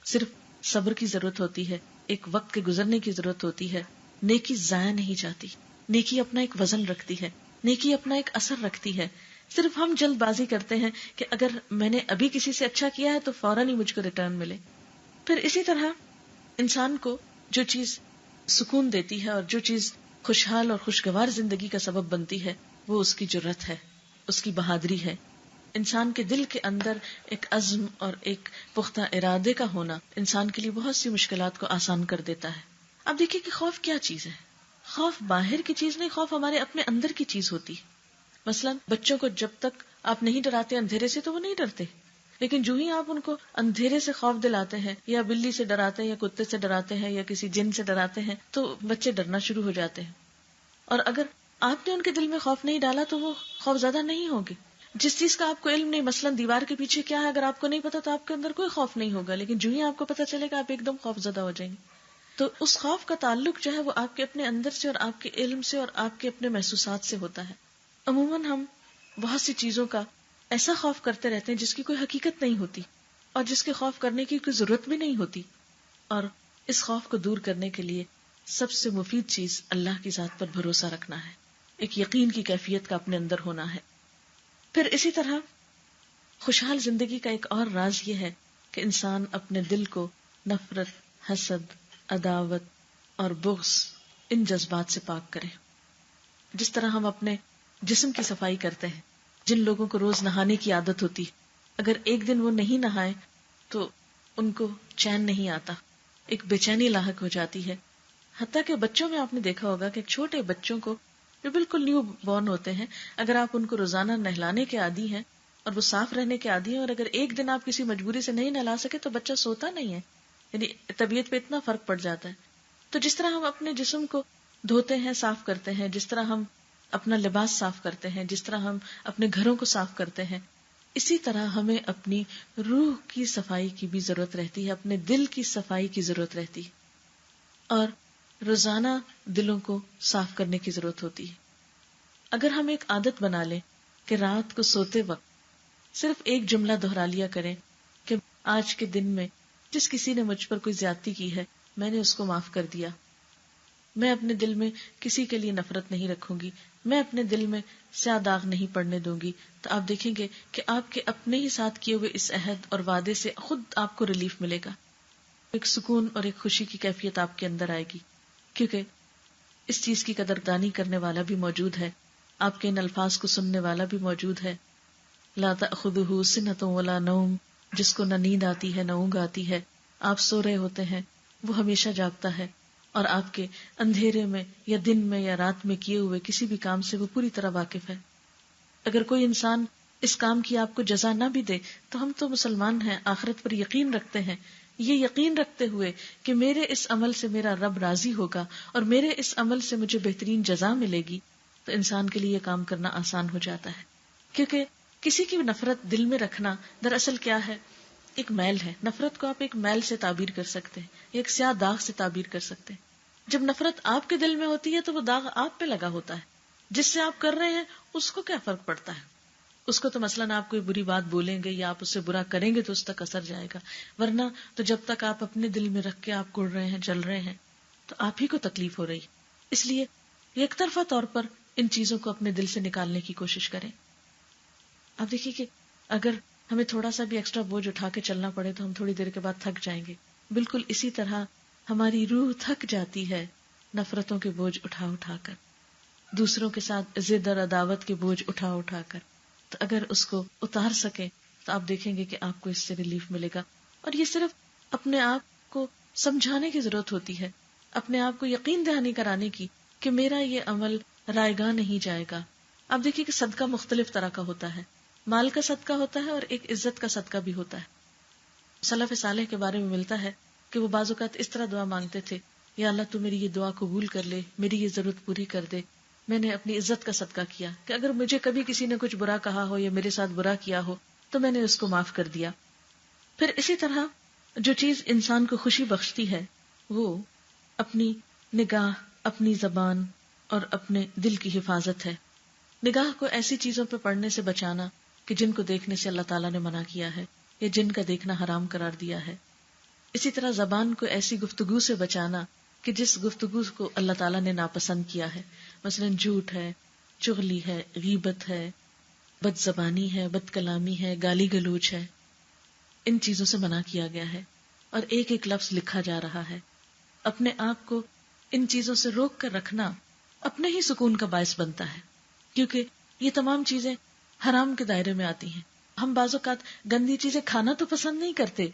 صرف صبر کی ضرورت ہوتی ہے، ایک وقت کے گزرنے کی ضرورت ہوتی ہے۔ نیکی ضائع نہیں جاتی، نیکی اپنا ایک وزن رکھتی ہے، نیکی اپنا ایک اثر رکھتی ہے۔ صرف ہم جلد بازی کرتے ہیں کہ اگر میں نے ابھی کسی سے اچھا کیا ہے تو فوراً ہی مجھ کو ریٹرن ملے۔ پھر اسی طرح انسان کو جو چیز سکون دیتی ہے اور جو چیز خوشحال اور خوشگوار زندگی کا سبب بنتی ہے وہ اس کی جرت ہے، اس کی بہادری ہے۔ انسان کے دل کے اندر ایک عزم اور ایک پختہ ارادے کا ہونا انسان کے لیے بہت سی مشکلات کو آسان کر دیتا ہے۔ اب دیکھیے کہ خوف کیا چیز ہے۔ خوف باہر کی چیز نہیں، خوف ہمارے اپنے اندر کی چیز ہوتی ہے۔ مثلا بچوں کو جب تک آپ نہیں ڈراتے اندھیرے سے تو وہ نہیں ڈرتے، لیکن جو ہی آپ ان کو اندھیرے سے خوف دلاتے ہیں یا بلی سے ڈراتے ہیں یا کتے سے ڈراتے ہیں یا کسی جن سے ڈراتے ہیں تو بچے ڈرنا شروع ہو جاتے ہیں۔ اور اگر آپ نے ان کے دل میں خوف نہیں ڈالا تو وہ خوف زدہ نہیں ہوگے۔ جس چیز کا آپ کو علم نہیں، مثلا دیوار کے پیچھے کیا ہے، اگر آپ کو نہیں پتا تو آپ کے اندر کوئی خوف نہیں ہوگا، لیکن جو ہی آپ کو پتا چلے گا آپ ایک دم خوف زدہ ہو جائیں گے۔ تو اس خوف کا تعلق جو ہے وہ آپ کے اپنے اندر سے اور آپ کے علم سے اور آپ کے اپنے محسوسات سے ہوتا ہے۔ عموماً ہم بہت سی چیزوں کا ایسا خوف کرتے رہتے ہیں جس کی کوئی حقیقت نہیں ہوتی اور جس کے خوف کرنے کی کوئی ضرورت بھی نہیں ہوتی، اور اس خوف کو دور کرنے کے لیے سب سے مفید چیز اللہ کی ذات پر بھروسہ رکھنا ہے، ایک یقین کی کیفیت کا اپنے اندر ہونا ہے۔ پھر اسی طرح خوشحال زندگی کا ایک اور راز یہ ہے کہ انسان اپنے دل کو نفرت، حسد، عداوت اور بغض ان جذبات سے پاک کرے۔ جس طرح ہم اپنے جسم کی صفائی کرتے ہیں، جن لوگوں کو روز نہانے کی عادت ہوتی، اگر ایک دن وہ نہیں نہائے تو ان کو چین نہیں آتا، ایک بے چینی لاحق ہو جاتی ہے۔ حتیٰ کہ بچوں میں آپ نے دیکھا ہوگا کہ چھوٹے بچوں کو جو بالکل نیو بورن ہوتے ہیں، اگر آپ ان کو روزانہ نہلانے کے عادی ہیں اور وہ صاف رہنے کے عادی ہیں، اور اگر ایک دن آپ کسی مجبوری سے نہیں نہلا سکے تو بچہ سوتا نہیں ہے، یعنی طبیعت پہ اتنا فرق پڑ جاتا ہے۔ تو جس طرح ہم اپنے جسم کو دھوتے ہیں، صاف کرتے ہیں، جس طرح ہم اپنا لباس صاف کرتے ہیں، جس طرح ہم اپنے گھروں کو صاف کرتے ہیں، اسی طرح ہمیں اپنی روح کی صفائی کی بھی ضرورت رہتی ہے، اپنے دل کی صفائی کی ضرورت رہتی ہے، اور روزانہ دلوں کو صاف کرنے کی ضرورت ہوتی ہے۔ اگر ہم ایک عادت بنا لیں کہ رات کو سوتے وقت صرف ایک جملہ دہرا لیا کریں کہ آج کے دن میں جس کسی نے مجھ پر کوئی زیادتی کی ہے میں نے اس کو معاف کر دیا، میں اپنے دل میں کسی کے لیے نفرت نہیں رکھوں گی، میں اپنے دل میں سیاہ داغ نہیں پڑنے دوں گی، تو آپ دیکھیں گے کہ آپ کے اپنے ہی ساتھ کیے ہوئے اس عہد اور وعدے سے خود آپ کو ریلیف ملے گا، ایک سکون اور ایک خوشی کی کیفیت آپ کے اندر آئے گی، کیونکہ اس چیز کی قدردانی کرنے والا بھی موجود ہے، آپ کے ان الفاظ کو سننے والا بھی موجود ہے۔ لا تأخذہ سنۃ ولا نوم، جس کو نہ نیند آتی ہے نہ اونگ آتی ہے، آپ سو رہے ہوتے ہیں وہ ہمیشہ جاگتا ہے، اور آپ کے اندھیرے میں یا دن میں یا رات میں کیے ہوئے کسی بھی کام سے وہ پوری طرح واقف ہے۔ اگر کوئی انسان اس کام کی آپ کو جزا نہ بھی دے تو ہم تو مسلمان ہیں، آخرت پر یقین رکھتے ہیں، یہ یقین رکھتے ہوئے کہ میرے اس عمل سے میرا رب راضی ہوگا اور میرے اس عمل سے مجھے بہترین جزا ملے گی، تو انسان کے لیے یہ کام کرنا آسان ہو جاتا ہے۔ کیونکہ کسی کی نفرت دل میں رکھنا دراصل کیا ہے، ایک میل ہے۔ نفرت کو آپ ایک میل سے تعبیر کر سکتے ہیں، ایک سیاہ داغ سے تعبیر کر سکتے ہیں۔ جب نفرت آپ کے دل میں ہوتی ہے تو وہ داغ آپ پہ لگا ہوتا ہے، جس سے آپ کر رہے ہیں اس کو کیا فرق پڑتا ہے، اس کو تو مثلاً آپ کوئی بری بات بولیں گے یا آپ اس سے برا کریں گے تو اس تک اثر جائے گا، ورنہ تو جب تک آپ اپنے دل میں رکھ کے آپ کڑ رہے ہیں، جل رہے ہیں، تو آپ ہی کو تکلیف ہو رہی۔ اس لیے یک طرفہ طور پر ان چیزوں کو اپنے دل سے نکالنے کی کوشش کریں۔ اب دیکھیے کہ اگر ہمیں تھوڑا سا بھی ایکسٹرا بوجھ اٹھا کے چلنا پڑے تو ہم تھوڑی دیر کے بعد تھک جائیں گے، بالکل اسی طرح ہماری روح تھک جاتی ہے نفرتوں کے بوجھ اٹھا اٹھا کر، دوسروں کے ساتھ ضد اور عداوت کے بوجھ اٹھا اٹھا کر۔ تو اگر اس کو اتار سکیں تو آپ دیکھیں گے کہ آپ کو اس سے ریلیف ملے گا، اور یہ صرف اپنے آپ کو سمجھانے کی ضرورت ہوتی ہے، اپنے آپ کو یقین دہانی کرانے کی کہ میرا یہ عمل رائے گاہ نہیں جائے گا۔ آپ دیکھیے کہ صدقہ مختلف طرح کا ہوتا ہے، مال کا صدقہ ہوتا ہے اور ایک عزت کا صدقہ بھی ہوتا ہے۔ سلف صالح کے بارے میں ملتا ہے کہ وہ بعض اوقات اس طرح دعا مانگتے تھے یا اللہ تو میری یہ دعا قبول کر لے، میری یہ ضرورت پوری کر دے، میں نے اپنی عزت کا صدقہ کیا کہ اگر مجھے کبھی کسی نے کچھ برا کہا ہو یا میرے ساتھ برا کیا ہو تو میں نے اس کو معاف کر دیا۔ پھر اسی طرح جو چیز انسان کو خوشی بخشتی ہے وہ اپنی نگاہ، اپنی زبان اور اپنے دل کی حفاظت ہے۔ نگاہ کو ایسی چیزوں پہ پڑنے سے بچانا کہ جن کو دیکھنے سے اللہ تعالیٰ نے منع کیا ہے یا جن کا دیکھنا حرام قرار دیا ہے۔ اسی طرح زبان کو ایسی گفتگو سے بچانا کہ جس گفتگو کو اللہ تعالیٰ نے ناپسند کیا ہے، مثلا جھوٹ ہے، چغلی ہے، غیبت ہے، بد زبانی ہے، بد کلامی ہے، گالی گلوچ ہے، ان چیزوں سے منع کیا گیا ہے اور ایک ایک لفظ لکھا جا رہا ہے۔ اپنے آپ کو ان چیزوں سے روک کر رکھنا اپنے ہی سکون کا باعث بنتا ہے، کیونکہ یہ تمام چیزیں حرام کے دائرے میں آتی ہیں۔ ہم بعض اوقات گندی چیزیں کھانا تو پسند نہیں کرتے،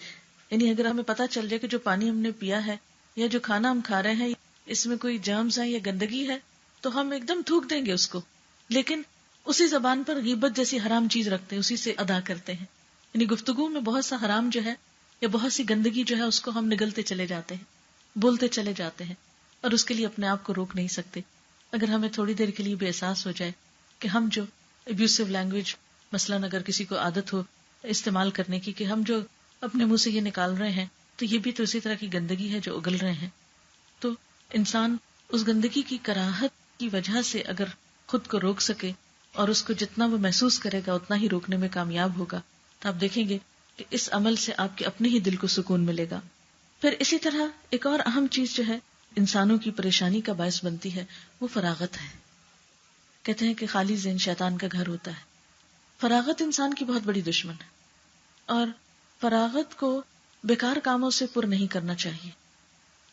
یعنی اگر ہمیں پتہ چل جائے کہ جو پانی ہم نے پیا ہے یا جو کھانا ہم کھا رہے ہیں اس میں کوئی جرمز ہے یا گندگی ہے تو ہم ایک دم تھوک دیں گے اس کو، لیکن اسی زبان پر غیبت جیسی حرام چیز رکھتے ہیں، اسی سے ادا کرتے ہیں۔ یعنی گفتگو میں بہت سا حرام جو ہے یا بہت سی گندگی جو ہے اس کو ہم نگلتے چلے جاتے ہیں، بولتے چلے جاتے ہیں اور اس کے لیے اپنے آپ کو روک نہیں سکتے۔ اگر ہمیں تھوڑی دیر کے لیے بھی احساس ہو جائے کہ ہم جو ابیوسو لینگویج مثلاً اگر کسی کو عادت ہو استعمال کرنے کی کہ ہم جو اپنے منہ سے یہ نکال رہے ہیں تو یہ بھی تو اسی طرح کی گندگی ہے جو اگل رہے ہیں، تو انسان اس گندگی کی کراہت کی وجہ سے اگر خود کو روک سکے اور اس کو جتنا وہ محسوس کرے گا اتنا ہی روکنے میں کامیاب ہوگا، تو آپ دیکھیں گے کہ اس عمل سے آپ کے اپنے ہی دل کو سکون ملے گا۔ پھر اسی طرح ایک اور اہم چیز جو ہے انسانوں کی پریشانی کا باعث بنتی ہے وہ فراغت ہے۔ کہتے ہیں کہ خالی ذہن شیطان کا گھر ہوتا ہے۔ فراغت انسان کی بہت بڑی دشمن ہے اور فراغت کو بیکار کاموں سے پر نہیں کرنا چاہیے۔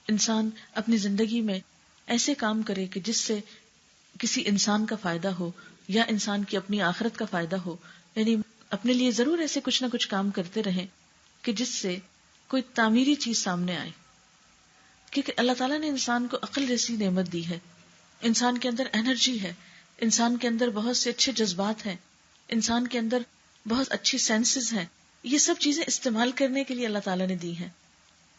انسان اپنی زندگی میں ایسے کام کرے کہ جس سے کسی انسان کا فائدہ ہو یا انسان کی اپنی آخرت کا فائدہ ہو، یعنی اپنے لیے ضرور ایسے کچھ نہ کچھ کام کرتے رہیں کہ جس سے کوئی تعمیری چیز سامنے آئے، کیونکہ اللہ تعالیٰ نے انسان کو عقل جیسی نعمت دی ہے، انسان کے اندر انرجی ہے، انسان کے اندر بہت سے اچھے جذبات ہیں، انسان کے اندر بہت اچھی سینسز ہیں، یہ سب چیزیں استعمال کرنے کے لیے اللہ تعالیٰ نے دی ہیں۔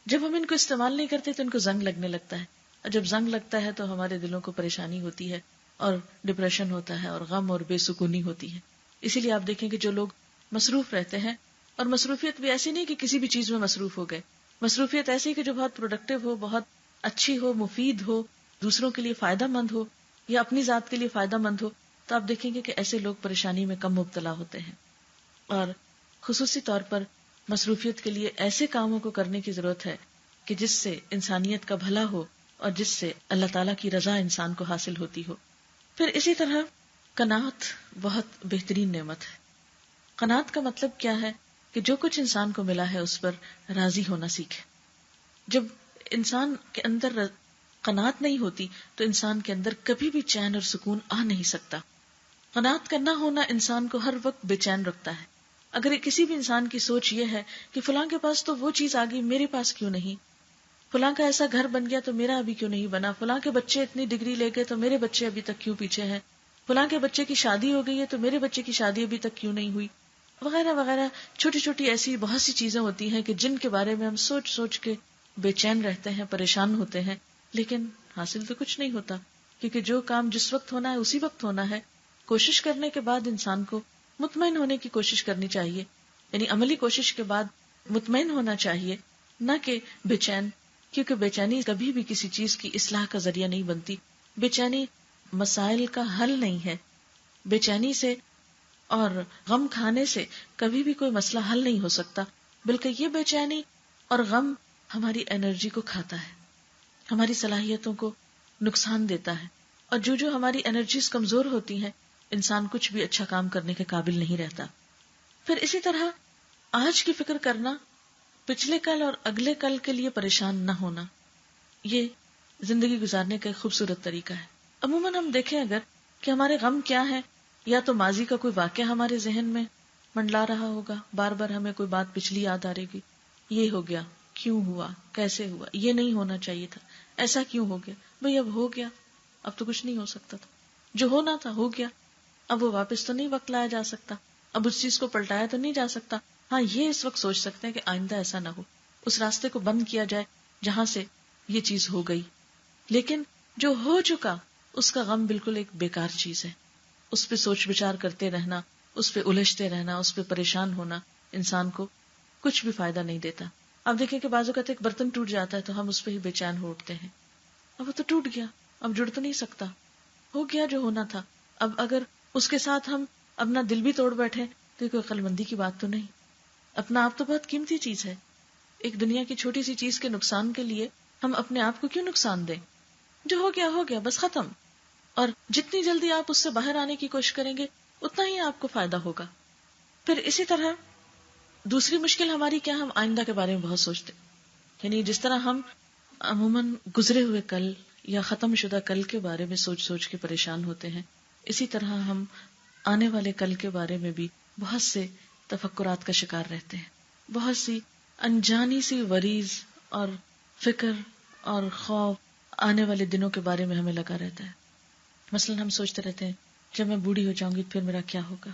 جب ہم ان کو استعمال نہیں کرتے تو ان کو زنگ لگنے لگتا ہے، اور جب زنگ لگتا ہے تو ہمارے دلوں کو پریشانی ہوتی ہے اور ڈپریشن ہوتا ہے اور غم اور بے سکونی ہوتی ہے۔ اسی لیے آپ دیکھیں کہ جو لوگ مصروف رہتے ہیں، اور مصروفیت بھی ایسی نہیں کہ کسی بھی چیز میں مصروف ہو گئے، مصروفیت ایسی کہ جو بہت پروڈکٹیو ہو، بہت اچھی ہو، مفید ہو، دوسروں کے لیے فائدہ مند ہو یا اپنی ذات کے لیے فائدہ مند ہو، تو آپ دیکھیں گے کہ ایسے لوگ پریشانی میں کم مبتلا ہوتے ہیں۔ اور خصوصی طور پر مصروفیت کے لیے ایسے کاموں کو کرنے کی ضرورت ہے کہ جس سے انسانیت کا بھلا ہو اور جس سے اللہ تعالیٰ کی رضا انسان کو حاصل ہوتی ہو۔ پھر اسی طرح قناعت بہت بہترین نعمت ہے۔ قناعت کا مطلب کیا ہے کہ جو کچھ انسان کو ملا ہے اس پر راضی ہونا سیکھے۔ جب انسان کے اندر قناعت نہیں ہوتی تو انسان کے اندر کبھی بھی چین اور سکون آ نہیں سکتا۔ قناعت کا نہ ہونا انسان کو ہر وقت بے چین رکھتا ہے۔ اگر کسی بھی انسان کی سوچ یہ ہے کہ فلاں کے پاس تو وہ چیز آ گئی، میرے پاس کیوں نہیں، فلاں کا ایسا گھر بن گیا تو میرا ابھی کیوں نہیں بنا، فلاں کے بچے اتنی ڈگری لے گئے تو میرے بچے ابھی تک کیوں پیچھے ہیں، فلاں کے بچے کی شادی ہو گئی ہے تو میرے بچے کی شادی ابھی تک کیوں نہیں ہوئی، وغیرہ وغیرہ، چھوٹی چھوٹی ایسی بہت سی چیزیں ہوتی ہیں کہ جن کے بارے میں ہم سوچ سوچ کے بے چین رہتے ہیں، پریشان ہوتے ہیں، لیکن حاصل تو کچھ نہیں ہوتا، کیونکہ جو کام جس وقت ہونا ہے اسی وقت ہونا ہے۔ کوشش کرنے کے بعد انسان کو مطمئن ہونے کی کوشش کرنی چاہیے، یعنی عملی کوشش کے بعد مطمئن ہونا چاہیے، نہ کہ بے چین، کیونکہ بے چینی کبھی بھی کسی چیز کی اصلاح کا ذریعہ نہیں بنتی، بے چینی مسائل کا حل نہیں ہے، بے چینی سے اور غم کھانے سے کبھی بھی کوئی مسئلہ حل نہیں ہو سکتا، بلکہ یہ بے چینی اور غم ہماری انرجی کو کھاتا ہے، ہماری صلاحیتوں کو نقصان دیتا ہے، اور جو ہماری انرجیز کمزور ہوتی ہیں انسان کچھ بھی اچھا کام کرنے کے قابل نہیں رہتا۔ پھر اسی طرح آج کی فکر کرنا، پچھلے کل اور اگلے کل کے لیے پریشان نہ ہونا، یہ زندگی گزارنے کا ایک خوبصورت طریقہ ہے۔ عموماً ہم دیکھیں اگر کہ ہمارے غم کیا ہیں، یا تو ماضی کا کوئی واقعہ ہمارے ذہن میں منڈلا رہا ہوگا، بار بار ہمیں کوئی بات پچھلی یاد آ رہے گی، یہ ہو گیا، کیوں ہوا، کیسے ہوا، یہ نہیں ہونا چاہیے تھا، ایسا کیوں ہو گیا، بھئی اب ہو گیا، اب تو کچھ نہیں ہو سکتا تھا، جو ہونا تھا ہو گیا، اب وہ واپس تو نہیں وقت لایا جا سکتا، اب اس چیز کو پلٹایا تو نہیں جا سکتا۔ ہاں یہ اس وقت سوچ سکتے ہیں کہ آئندہ ایسا نہ ہو، اس راستے کو بند کیا جائے جہاں سے یہ چیز ہو گئی، لیکن جو ہو چکا اس کا غم بالکل ایک بیکار چیز ہے. اس پہ سوچ بچار کرتے رہنا، اس پہ الجھتے رہنا، اس پہ پریشان ہونا انسان کو کچھ بھی فائدہ نہیں دیتا. اب دیکھیں کہ بعض اوقات ایک برتن ٹوٹ جاتا ہے تو ہم اس پہ ہی بے چین ہو اٹھتے ہیں. اب وہ تو ٹوٹ گیا، اب جڑ تو نہیں سکتا، ہو گیا جو ہونا تھا. اب اگر اس کے ساتھ ہم اپنا دل بھی توڑ بیٹھے تو کوئی عقل مندی کی بات تو نہیں. اپنا آپ تو بہت قیمتی چیز ہے. ایک دنیا کی چھوٹی سی چیز کے نقصان کے لیے ہم اپنے آپ کو کیوں نقصان دیں؟ جو ہو گیا بس ختم. اور جتنی جلدی آپ اس سے باہر آنے کی کوشش کریں گے اتنا ہی آپ کو فائدہ ہوگا. پھر اسی طرح دوسری مشکل ہماری کیا، ہم آئندہ کے بارے میں بہت سوچتے. یعنی جس طرح ہم عموماً گزرے ہوئے کل یا ختم شدہ کل کے بارے میں سوچ سوچ کے پریشان ہوتے ہیں، اسی طرح ہم آنے والے کل کے بارے میں بھی بہت سے تفکرات کا شکار رہتے ہیں. بہت سی انجانی سی وریز اور فکر اور خوف آنے والے دنوں کے بارے میں ہمیں لگا رہتا ہے. مثلا ہم سوچتے رہتے ہیں جب میں بوڑھی ہو جاؤں گی پھر میرا کیا ہوگا،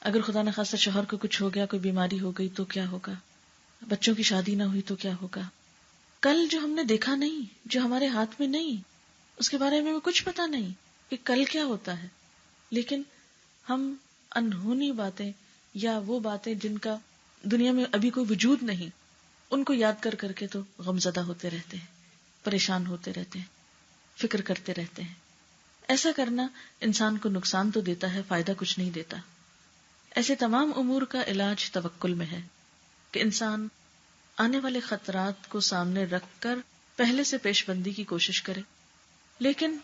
اگر خدا نہ خواستہ شوہر کو کچھ ہو گیا، کوئی بیماری ہو گئی تو کیا ہوگا، بچوں کی شادی نہ ہوئی تو کیا ہوگا. کل جو ہم نے دیکھا نہیں، جو ہمارے ہاتھ میں نہیں، اس کے بارے میں کچھ پتا نہیں کہ کل کیا ہوتا ہے. لیکن ہم انہونی باتیں یا وہ باتیں جن کا دنیا میں ابھی کوئی وجود نہیں، ان کو یاد کر کر کے تو غمزدہ ہوتے رہتے ہیں، پریشان ہوتے رہتے ہیں، فکر کرتے رہتے ہیں. ایسا کرنا انسان کو نقصان تو دیتا ہے، فائدہ کچھ نہیں دیتا. ایسے تمام امور کا علاج توکل میں ہے کہ انسان آنے والے خطرات کو سامنے رکھ کر پہلے سے پیش بندی کی کوشش کرے. لیکن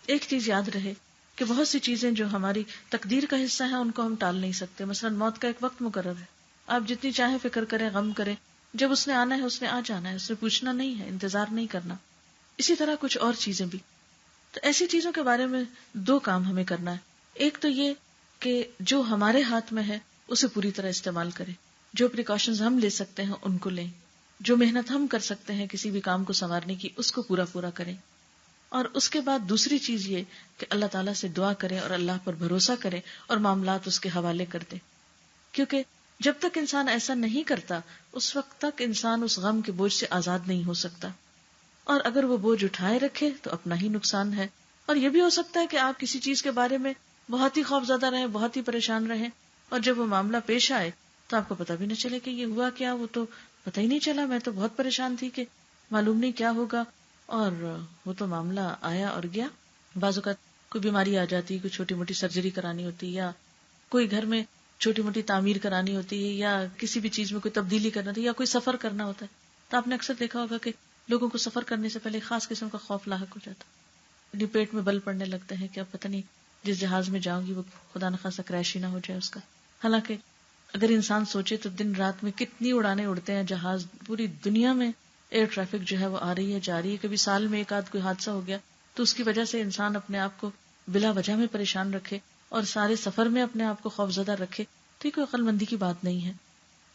ایک چیز یاد رہے کہ بہت سی چیزیں جو ہماری تقدیر کا حصہ ہیں ان کو ہم ٹال نہیں سکتے. مثلا موت کا ایک وقت مقرر ہے، آپ جتنی چاہیں فکر کریں، غم کریں، جب اس نے آنا ہے اس نے آ جانا ہے، اس نے پوچھنا نہیں ہے، انتظار نہیں کرنا. اسی طرح کچھ اور چیزیں بھی. تو ایسی چیزوں کے بارے میں دو کام ہمیں کرنا ہے. ایک تو یہ کہ جو ہمارے ہاتھ میں ہے اسے پوری طرح استعمال کریں، جو پریکاشنز ہم لے سکتے ہیں ان کو لیں، جو محنت ہم کر سکتے ہیں کسی بھی کام کو سنوارنے کی اس کو پورا کریں. اور اس کے بعد دوسری چیز یہ کہ اللہ تعالیٰ سے دعا کریں اور اللہ پر بھروسہ کریں اور معاملات اس کے حوالے کر دیں. کیونکہ جب تک انسان ایسا نہیں کرتا اس وقت تک انسان اس غم کے بوجھ سے آزاد نہیں ہو سکتا. اور اگر وہ بوجھ اٹھائے رکھے تو اپنا ہی نقصان ہے. اور یہ بھی ہو سکتا ہے کہ آپ کسی چیز کے بارے میں بہت ہی خوفزدہ رہیں، بہت ہی پریشان رہیں، اور جب وہ معاملہ پیش آئے تو آپ کو پتہ بھی نہ چلے کہ یہ ہوا کیا. وہ تو پتہ ہی نہیں چلا، میں تو بہت پریشان تھی کہ معلوم نہیں کیا ہوگا، اور وہ تو معاملہ آیا اور گیا. بعض اوقات کوئی بیماری آ جاتی، کوئی چھوٹی موٹی سرجری کرانی ہوتی، یا کوئی گھر میں چھوٹی موٹی تعمیر کرانی ہوتی ہے، یا کسی بھی چیز میں کوئی تبدیلی کرنا ہوتی ہے، یا کوئی سفر کرنا ہوتا ہے. تو آپ نے اکثر دیکھا ہوگا کہ لوگوں کو سفر کرنے سے پہلے خاص قسم کا خوف لاحق ہو جاتا، پیٹ میں بل پڑنے لگتے ہیں کہ اب پتہ نہیں جس جہاز میں جاؤں گی وہ خدا نخواستہ کریش ہی نہ ہو جائے اس کا. حالانکہ اگر انسان سوچے تو دن رات میں کتنی اڑانے اڑتے ہیں جہاز، پوری دنیا میں ایئر ٹریفک جو ہے وہ آ رہی ہے جا رہی ہے. کبھی سال میں ایک آدھ کوئی حادثہ ہو گیا تو اس کی وجہ سے انسان اپنے آپ کو بلا وجہ میں پریشان رکھے اور سارے سفر میں اپنے آپ کو خوفزدہ رکھے تو یہ کوئی عقل مندی کی بات نہیں ہے.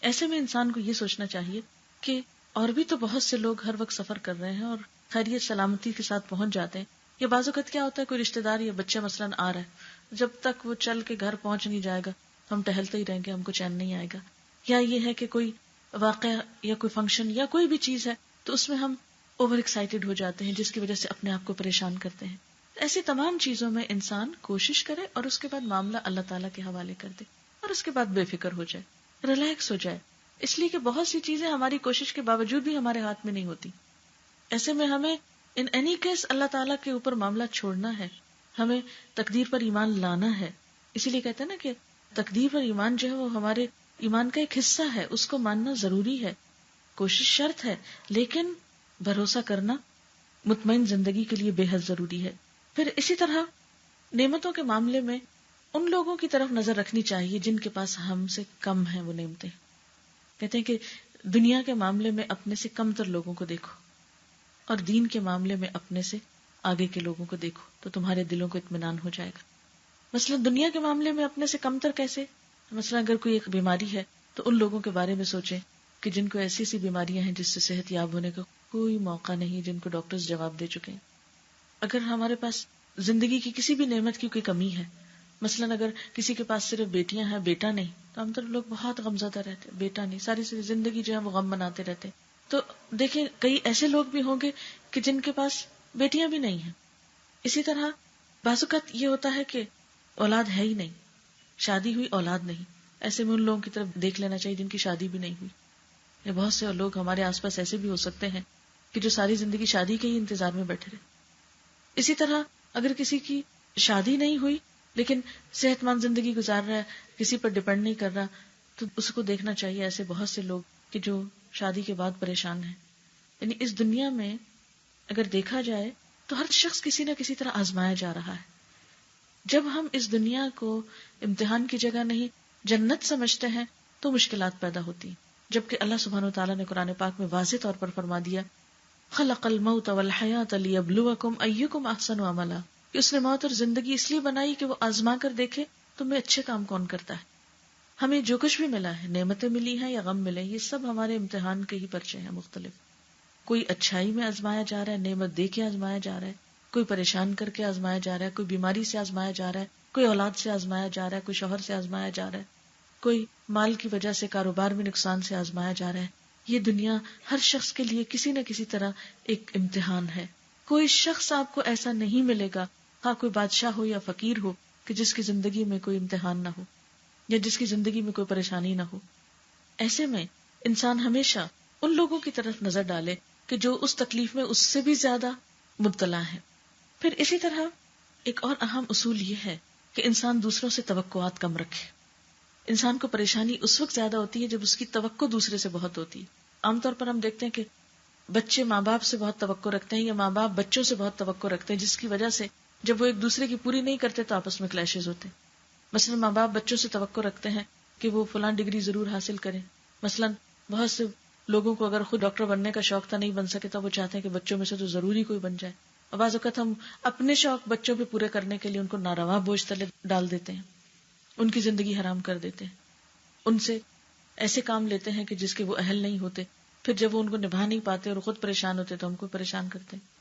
ایسے میں انسان کو یہ سوچنا چاہیے کہ اور بھی تو بہت سے لوگ ہر وقت سفر کر رہے ہیں اور خیریت سلامتی کے ساتھ پہنچ جاتے ہیں. یا بعض اوقات کیا ہوتا ہے کوئی رشتہ دار یا بچہ مثلاً آ رہا ہے، جب تک وہ چل کے گھر پہنچ نہیں جائے گا ہم ٹہلتے ہی رہیں گے، ہم کو چین نہیں آئے گا. یا یہ ہے کہ کوئی واقعہ یا کوئی فنکشن یا کوئی بھی چیز ہے تو اس میں ہم اوور ایکسائٹیڈ ہو جاتے ہیں جس کی وجہ سے اپنے آپ کو پریشان کرتے ہیں. ایسی تمام چیزوں میں انسان کوشش کرے اور اس کے بعد معاملہ اللہ تعالیٰ کے حوالے کر دے اور اس کے بعد بے فکر ہو جائے، ریلیکس ہو جائے. اس لیے کہ بہت سی چیزیں ہماری کوشش کے باوجود بھی ہمارے ہاتھ میں نہیں ہوتی. ایسے میں ہمیں ان اینی کیس اللہ تعالیٰ کے اوپر معاملہ چھوڑنا ہے، ہمیں تقدیر پر ایمان لانا ہے. اسی لیے کہتے ہیں نا کہ تقدیر پر ایمان جو ہے وہ ہمارے ایمان کا ایک حصہ ہے، اس کو ماننا ضروری ہے، کوشش شرط ہے، لیکن بھروسہ کرنا مطمئن زندگی کے لیے بے حد ضروری ہے. پھر اسی طرح نعمتوں کے معاملے میں ان لوگوں کی طرف نظر رکھنی چاہیے جن کے پاس ہم سے کم ہیں وہ نعمتیں. کہتے ہیں کہ دنیا کے معاملے میں اپنے سے کم تر لوگوں کو دیکھو اور دین کے معاملے میں اپنے سے آگے کے لوگوں کو دیکھو تو تمہارے دلوں کو اطمینان ہو جائے گا. مثلا دنیا کے معاملے میں اپنے سے کم تر کیسے؟ مثلا اگر کوئی ایک بیماری ہے تو ان لوگوں کے بارے میں سوچیں کہ جن کو ایسی ایسی بیماریاں ہیں جس سے صحت یاب ہونے کا کوئی موقع نہیں، جن کو ڈاکٹرز جواب دے چکے ہیں. اگر ہمارے پاس زندگی کی کسی بھی نعمت کی کوئی کمی ہے، مثلا اگر کسی کے پاس صرف بیٹیاں ہیں بیٹا نہیں، تو ہم تو لوگ بہت غمزدہ رہتے ہیں، بیٹا نہیں، ساری زندگی جو ہے وہ غم مناتے رہتے. تو دیکھیں کئی ایسے لوگ بھی ہوں گے کہ جن کے پاس بیٹیاں بھی نہیں ہیں. اسی طرح بعض اوقات یہ ہوتا ہے کہ اولاد ہے ہی نہیں، شادی ہوئی اولاد نہیں. ایسے میں ان لوگوں کی طرف دیکھ لینا چاہیے جن کی شادی بھی نہیں ہوئی. یا بہت سے لوگ ہمارے آس پاس ایسے بھی ہو سکتے ہیں کہ جو ساری زندگی شادی کے ہی انتظار میں بیٹھے رہے. اسی طرح اگر کسی کی شادی نہیں ہوئی لیکن صحت مند زندگی گزار رہا ہے، کسی پر ڈپینڈ نہیں کر رہا، تو اس کو دیکھنا چاہیے. ایسے بہت سے لوگ کہ جو شادی کے بعد پریشان ہیں. یعنی اس دنیا میں اگر دیکھا جائے تو ہر شخص کسی نہ کسی طرح آزمایا جا رہا ہے. جب ہم اس دنیا کو امتحان کی جگہ نہیں جنت سمجھتے ہیں تو مشکلات پیدا ہوتی ہیں. جبکہ اللہ سبحانہ وتعالیٰ نے قرآن پاک میں واضح طور پر فرما دیا خلق الموت والحیات لیبلوکم ایکم احسن عملا، کہ اس نے موت اور زندگی اس لیے بنائی کہ وہ آزما کر دیکھے تمہیں اچھے کام کون کرتا ہے. ہمیں جو کچھ بھی ملا ہے، نعمتیں ملی ہیں یا غم ملے، یہ سب ہمارے امتحان کے ہی پرچے ہیں مختلف. کوئی اچھائی میں آزمایا جا رہا ہے، نعمت دے کے آزمایا جا رہا ہے، کوئی پریشان کر کے آزمایا جا رہا ہے، کوئی بیماری سے آزمایا جا رہا ہے، کوئی اولاد سے آزمایا جا رہا ہے، کوئی شوہر سے آزمایا جا رہا ہے، کوئی مال کی وجہ سے کاروبار میں نقصان سے آزمایا جا رہا ہے. یہ دنیا ہر شخص کے لیے کسی نہ کسی طرح ایک امتحان ہے. کوئی شخص آپ کو ایسا نہیں ملے گا، ہاں کوئی بادشاہ ہو یا فقیر ہو، کہ جس کی زندگی میں کوئی امتحان نہ ہو یا جس کی زندگی میں کوئی پریشانی نہ ہو. ایسے میں انسان ہمیشہ ان لوگوں کی طرف نظر ڈالے کہ جو اس تکلیف میں اس سے بھی زیادہ مبتلا ہے. پھر اسی طرح ایک اور اہم اصول یہ ہے کہ انسان دوسروں سے توقعات کم رکھے. انسان کو پریشانی اس وقت زیادہ ہوتی ہے جب اس کی توقع دوسرے سے بہت ہوتی ہے. عام طور پر ہم دیکھتے ہیں کہ بچے ماں باپ سے بہت توقع رکھتے ہیں یا ماں باپ بچوں سے بہت توقع رکھتے ہیں، جس کی وجہ سے جب وہ ایک دوسرے کی پوری نہیں کرتے تو آپس میں کلیشز ہوتے ہیں. مثلا ماں باپ بچوں سے توقع رکھتے ہیں کہ وہ فلاں ڈگری ضرور حاصل کریں. مثلا بہت سے لوگوں کو اگر خود ڈاکٹر بننے کا شوق تھا، نہیں بن سکے، تو وہ چاہتے ہیں کہ بچوں میں سے تو ضروری کوئی بن جائے. اور بعض اوقات ہم اپنے شوق بچوں پہ پورے کرنے کے لیے ان کو ناروا بوجھ تلے ڈال دیتے ہیں، ان کی زندگی حرام کر دیتے ہیں، ان سے ایسے کام لیتے ہیں کہ جس کے وہ اہل نہیں ہوتے. پھر جب وہ ان کو نبھا نہیں پاتے اور خود پریشان ہوتے تو ہم کو پریشان کرتے ہیں.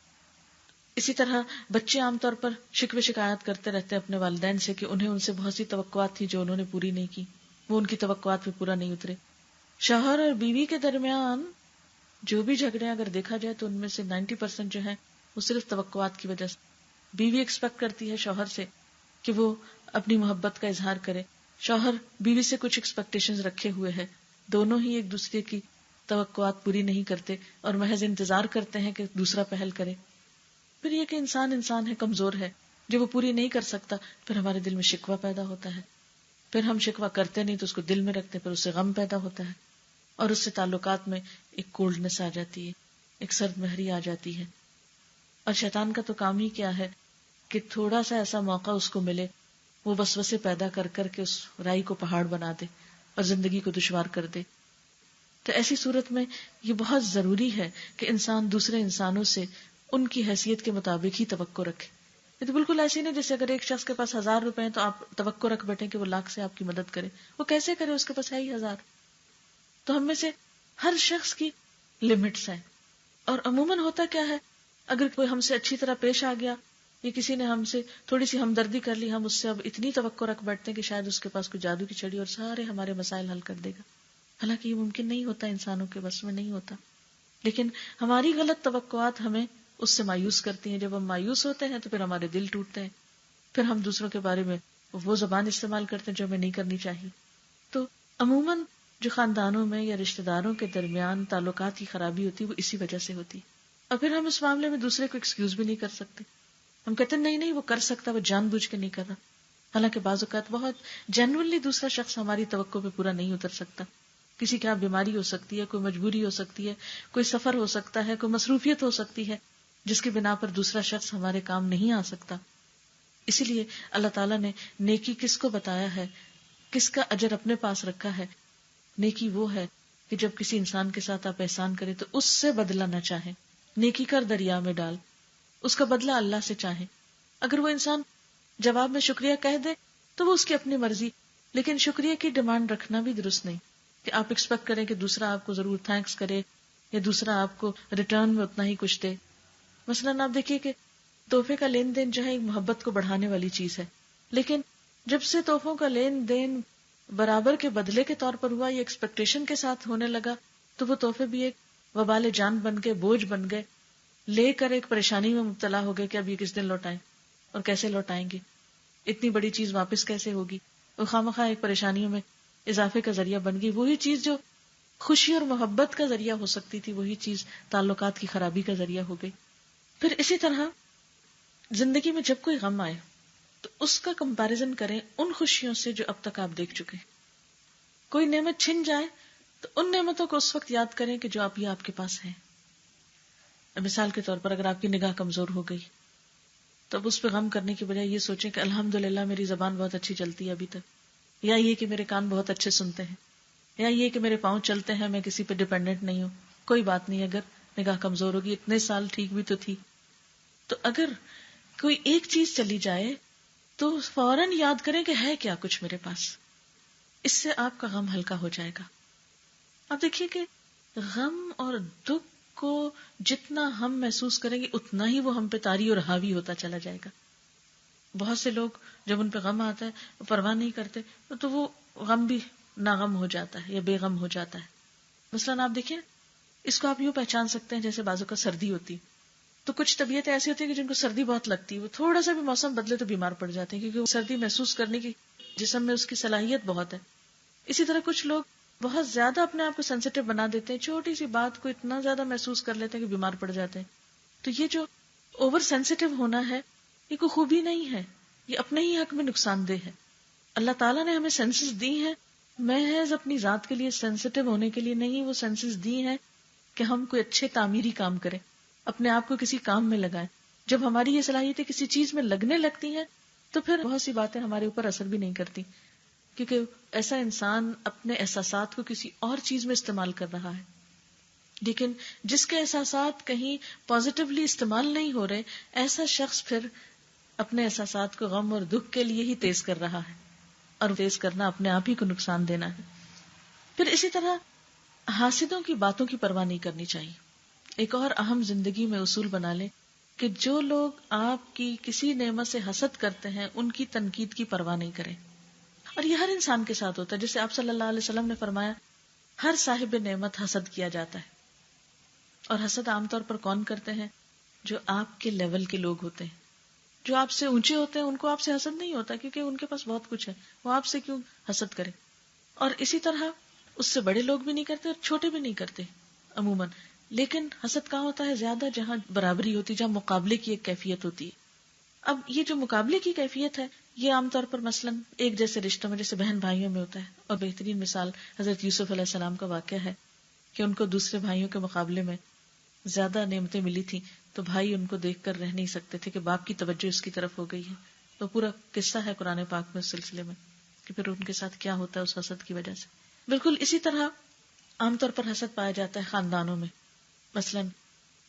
اسی طرح بچے عام طور پر شکوے شکایت کرتے رہتے ہیں اپنے والدین سے کہ انہیں ان سے بہت سی توقعات تھی جو انہوں نے پوری نہیں کی، وہ ان کی توقعات پہ پورا نہیں اترے. شوہر اور بیوی کے درمیان جو بھی جھگڑے اگر دیکھا جائے تو ان میں سے 90% جو ہے وہ صرف توقعات کی وجہ سے. بیوی ایکسپیکٹ کرتی ہے شوہر سے کہ وہ اپنی محبت کا اظہار کرے، شوہر بیوی سے کچھ ایکسپیکٹیشنز رکھے ہوئے ہے، دونوں ہی ایک دوسرے کی توقعات پوری نہیں کرتے اور محض انتظار کرتے ہیں کہ دوسرا پہل کرے. پھر یہ کہ انسان ہے، کمزور ہے، جب وہ پوری نہیں کر سکتا پھر ہمارے دل میں شکوہ پیدا ہوتا ہے. پھر ہم شکوہ کرتے نہیں تو اس کو دل میں رکھتے، پھر اس سے غم پیدا ہوتا ہے اور اس سے تعلقات میں ایک کولڈنس آ جاتی ہے، ایک سرد مہری آ جاتی ہے. اور شیطان کا تو کام ہی کیا ہے کہ تھوڑا سا ایسا موقع اس کو ملے، وہ وسوسے پیدا کر کر کے اس رائی کو پہاڑ بنا دے اور زندگی کو دشوار کر دے. تو ایسی صورت میں یہ بہت ضروری ہے کہ انسان دوسرے انسانوں سے ان کی حیثیت کے مطابق ہی توقع رکھے. یہ تو بالکل ایسے نہیں جیسے اگر ایک شخص کے پاس 1000 روپے ہیں تو آپ توقع رکھ بیٹھیں کہ وہ لاکھ سے آپ کی مدد کرے. وہ کیسے کرے؟ اس کے پاس ہے ہی 1000. تو ہم میں سے ہر شخص کی لمٹس ہیں. اور عموماً ہوتا کیا ہے، اگر کوئی ہم سے اچھی طرح پیش آ گیا یا کسی نے ہم سے تھوڑی سی ہمدردی کر لی، ہم اس سے اب اتنی توقع رکھ بیٹھتے ہیں کہ شاید اس کے پاس کوئی جادو کی چھڑی اور سارے ہمارے مسائل حل کر دے گا. حالانکہ یہ ممکن نہیں ہوتا، انسانوں کے بس میں نہیں ہوتا. لیکن ہماری غلط توقعات ہمیں اس سے مایوس کرتی ہیں. جب ہم مایوس ہوتے ہیں تو پھر ہمارے دل ٹوٹتے ہیں، پھر ہم دوسروں کے بارے میں وہ زبان استعمال کرتے ہیں جو ہمیں نہیں کرنی چاہیے. تو عموماً جو خاندانوں میں یا رشتہ داروں کے درمیان تعلقات کی خرابی ہوتی ہے وہ اسی وجہ سے ہوتی. اور پھر ہم اس معاملے میں دوسرے کو ایکسکیوز بھی نہیں کر سکتے. ہم کہتے ہیں نہیں وہ کر سکتا، وہ جان بوجھ کے نہیں کر رہا. حالانکہ بعض اوقات بہت جینوئنلی دوسرا شخص ہماری توقع پہ پورا نہیں اتر سکتا. کسی کے یہاں بیماری ہو سکتی ہے، کوئی مجبوری ہو سکتی ہے، کوئی سفر ہو سکتا ہے، کوئی مصروفیت ہو سکتی ہے جس کی بنا پر دوسرا شخص ہمارے کام نہیں آ سکتا. اسی لیے اللہ تعالیٰ نے نیکی کس کو بتایا ہے، کس کا اجر اپنے پاس رکھا ہے. نیکی وہ ہے کہ جب کسی انسان کے ساتھ آپ احسان کریں تو اس سے بدلہ نہ چاہیں. نیکی کر دریا میں ڈال، اس کا بدلہ اللہ سے چاہیں. اگر وہ انسان جواب میں شکریہ کہہ دے تو وہ اس کی اپنی مرضی، لیکن شکریہ کی ڈیمانڈ رکھنا بھی درست نہیں کہ آپ ایکسپیکٹ کریں کہ دوسرا آپ کو ضرور تھینکس کرے یا دوسرا آپ کو ریٹرن میں اتنا ہی کچھ دے. مثلاً آپ دیکھیے کہ تحفے کا لین دین جو ہے ایک محبت کو بڑھانے والی چیز ہے، لیکن جب سے تحفوں کا لین دین برابر کے بدلے کے طور پر ہوا، یہ ایکسپیکٹیشن کے ساتھ ہونے لگا، تو وہ تحفے بھی ایک وبال جان بن گئے، بوجھ بن گئے. لے کر ایک پریشانی میں مبتلا ہو گئے کہ اب یہ کس دن لوٹائیں اور کیسے لوٹائیں گے، اتنی بڑی چیز واپس کیسے ہوگی، وہ خواہ ایک پریشانیوں میں اضافے کا ذریعہ بن گئی. وہی چیز جو خوشی اور محبت کا ذریعہ ہو سکتی تھی، وہی چیز تعلقات کی خرابی کا ذریعہ ہو گئی. پھر اسی طرح زندگی میں جب کوئی غم آئے تو اس کا کمپیریزن کریں ان خوشیوں سے جو اب تک آپ دیکھ چکے. کوئی نعمت چھن جائے تو ان نعمتوں کو اس وقت یاد کریں کہ جو آپ کے پاس ہیں. مثال کے طور پر اگر آپ کی نگاہ کمزور ہو گئی تو اب اس پہ غم کرنے کی بجائے یہ سوچیں کہ الحمدللہ میری زبان بہت اچھی چلتی ہے ابھی تک، یا یہ کہ میرے کان بہت اچھے سنتے ہیں، یا یہ کہ میرے پاؤں چلتے ہیں، میں کسی پہ ڈیپینڈنٹ نہیں ہوں. کوئی بات نہیں اگر نگاہ کمزور ہوگی، اتنے سال ٹھیک بھی تو تھی. تو اگر کوئی ایک چیز چلی جائے تو فوراً یاد کریں کہ ہے کیا کچھ میرے پاس. اس سے آپ کا غم ہلکا ہو جائے گا. آپ دیکھیے کہ غم اور دکھ کو جتنا ہم محسوس کریں گے اتنا ہی وہ ہم پہ طاری اور حاوی ہوتا چلا جائے گا. بہت سے لوگ جب ان پہ غم آتا ہے پرواہ نہیں کرتے تو وہ غم بھی ناغم ہو جاتا ہے یا بے غم ہو جاتا ہے. مثلاً آپ دیکھیں اس کو آپ یوں پہچان سکتے ہیں جیسے بازو کا سردی ہوتی تو کچھ طبیعتیں ایسی ہوتی ہیں کہ جن کو سردی بہت لگتی ہے، وہ تھوڑا سا بھی موسم بدلے تو بیمار پڑ جاتے ہیں کیونکہ وہ سردی محسوس کرنے کی جسم میں اس کی صلاحیت بہت ہے. اسی طرح کچھ لوگ بہت زیادہ اپنے آپ کو سینسیٹیو بنا دیتے ہیں، چھوٹی سی بات کو اتنا زیادہ محسوس کر لیتے ہیں کہ بیمار پڑ جاتے ہیں. تو یہ جو اوور سینسیٹیو ہونا ہے یہ کوئی خوبی نہیں ہے، یہ اپنے ہی حق میں نقصان دہ ہے. اللہ تعالیٰ نے ہمیں سینسز دی ہیں محض اپنی ذات کے لیے سینسیٹیو ہونے کے لیے نہیں، وہ سینسز دی ہیں کہ ہم کوئی اچھے تعمیری کام کریں، اپنے آپ کو کسی کام میں لگائیں. جب ہماری یہ صلاحیتیں کسی چیز میں لگنے لگتی ہیں تو پھر بہت سی باتیں ہمارے اوپر اثر بھی نہیں کرتی، کیونکہ ایسا انسان اپنے احساسات کو کسی اور چیز میں استعمال کر رہا ہے. لیکن جس کے احساسات کہیں پازیٹیولی استعمال نہیں ہو رہے، ایسا شخص پھر اپنے احساسات کو غم اور دکھ کے لیے ہی تیز کر رہا ہے، اور تیز کرنا اپنے آپ ہی کو نقصان دینا ہے. پھر اسی طرح حاسدوں کی باتوں کی پرواہ نہیں کرنی چاہیے. ایک اور اہم زندگی میں اصول بنا لیں کہ جو لوگ آپ کی کسی نعمت سے حسد کرتے ہیں ان کی تنقید کی پرواہ نہیں کریں. اور یہ ہر انسان کے ساتھ ہوتا ہے، جیسے آپ صلی اللہ علیہ وسلم نے فرمایا ہر صاحب نعمت حسد کیا جاتا ہے. اور حسد عام طور پر کون کرتے ہیں؟ جو آپ کے لیول کے لوگ ہوتے ہیں. جو آپ سے اونچے ہوتے ہیں ان کو آپ سے حسد نہیں ہوتا کیونکہ ان کے پاس بہت کچھ ہے، وہ آپ سے کیوں حسد کرے. اور اسی طرح اس سے بڑے لوگ بھی نہیں کرتے اور چھوٹے بھی نہیں کرتے عموماً. لیکن حسد کہاں ہوتا ہے؟ زیادہ جہاں برابری ہوتی، جہاں مقابلے کی ایک کیفیت ہوتی ہے. اب یہ جو مقابلے کی کیفیت ہے یہ عام طور پر مثلاً ایک جیسے رشتوں میں جیسے بہن بھائیوں میں ہوتا ہے. اور بہترین مثال حضرت یوسف علیہ السلام کا واقعہ ہے کہ ان کو دوسرے بھائیوں کے مقابلے میں زیادہ نعمتیں ملی تھی تو بھائی ان کو دیکھ کر رہ نہیں سکتے تھے کہ باپ کی توجہ اس کی طرف ہو گئی ہے. تو پورا قصہ ہے قرآن پاک میں اس سلسلے میں کہ پھر ان کے ساتھ کیا ہوتا ہے اس حسد کی وجہ سے. بالکل اسی طرح عام طور پر حسد پایا جاتا ہے خاندانوں میں. مثلاً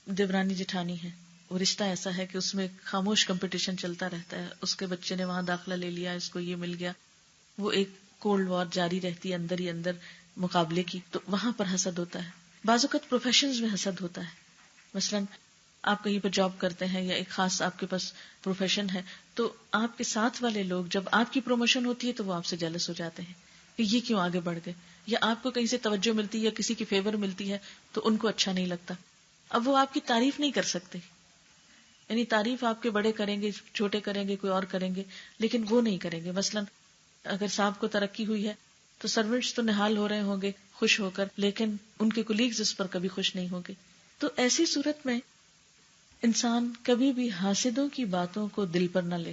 دیورانی جٹھانی ہے، وہ رشتہ ایسا ہے کہ اس میں خاموش کمپٹیشن چلتا رہتا ہے. اس کے بچے نے وہاں داخلہ لے لیا، اس کو یہ مل گیا، وہ ایک کولڈ وار جاری رہتی ہے اندر ہی اندر مقابلے کی. تو وہاں پر حسد ہوتا ہے. بعض اوقات پروفیشنز میں حسد ہوتا ہے. مثلاً آپ کہیں پر جاب کرتے ہیں یا ایک خاص آپ کے پاس پروفیشن ہے تو آپ کے ساتھ والے لوگ جب آپ کی پروموشن ہوتی ہے تو وہ آپ سے جیلس ہو جاتے ہیں کہ یہ کیوں آگے بڑھ گئے، یا آپ کو کہیں سے توجہ ملتی ہے یا کسی کی فیور ملتی ہے تو ان کو اچھا نہیں لگتا. اب وہ آپ کی تعریف نہیں کر سکتے، یعنی تعریف آپ کے بڑے کریں گے، چھوٹے کریں گے، کوئی اور کریں گے، لیکن وہ نہیں کریں گے. مثلاً اگر صاحب کو ترقی ہوئی ہے تو سروینٹس تو نہال ہو رہے ہوں گے خوش ہو کر، لیکن ان کے کولیگز اس پر کبھی خوش نہیں ہوں گے. تو ایسی صورت میں انسان کبھی بھی حاسدوں کی باتوں کو دل پر نہ لے.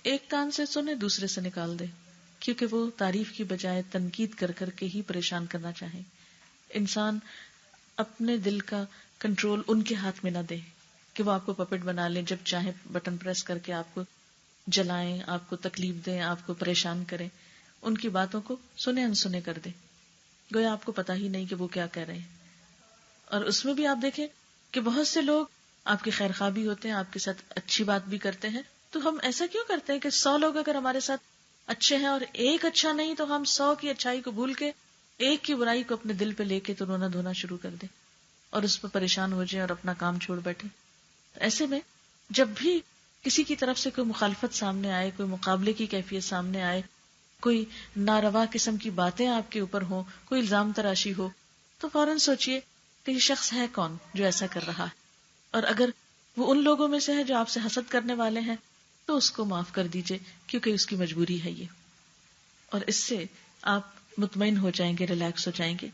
ایک کان سے سنے دوسرے سے نکال دے، کیونکہ وہ تعریف کی بجائے تنقید کر کر کے ہی پریشان کرنا چاہیں. انسان اپنے دل کا کنٹرول ان کے ہاتھ میں نہ دے کہ وہ آپ کو پپٹ بنا لیں، جب چاہیں بٹن پریس کر کے آپ کو جلائیں، آپ کو تکلیف دیں، آپ کو پریشان کریں. ان کی باتوں کو سنے انسنے کر دیں گویا آپ کو پتا ہی نہیں کہ وہ کیا کہہ رہے ہیں. اور اس میں بھی آپ دیکھیں کہ بہت سے لوگ آپ کی خیر خواہ بھی ہوتے ہیں، آپ کے ساتھ اچھی بات بھی کرتے ہیں. تو ہم ایسا کیوں کرتے ہیں کہ 100 لوگ اگر ہمارے ساتھ اچھے ہیں اور ایک اچھا نہیں تو ہم 100 کی اچھائی کو بھول کے ایک کی برائی کو اپنے دل پہ لے کے تو رونا دھونا شروع کر دیں اور اس پہ پریشان ہو جائیں اور اپنا کام چھوڑ بیٹھے. ایسے میں جب بھی کسی کی طرف سے کوئی مخالفت سامنے آئے، کوئی مقابلے کی کیفیت سامنے آئے، کوئی ناروا قسم کی باتیں آپ کے اوپر ہوں، کوئی الزام تراشی ہو، تو فوراً سوچئے کہ یہ شخص ہے کون جو ایسا کر رہا ہے. اور اگر وہ ان لوگوں میں سے ہے جو آپ سے حسد کرنے والے ہیں تو اس کو معاف کر دیجئے، کیونکہ اس کی مجبوری ہے یہ، اور اس سے آپ مطمئن ہو جائیں گے، ریلیکس ہو جائیں گے۔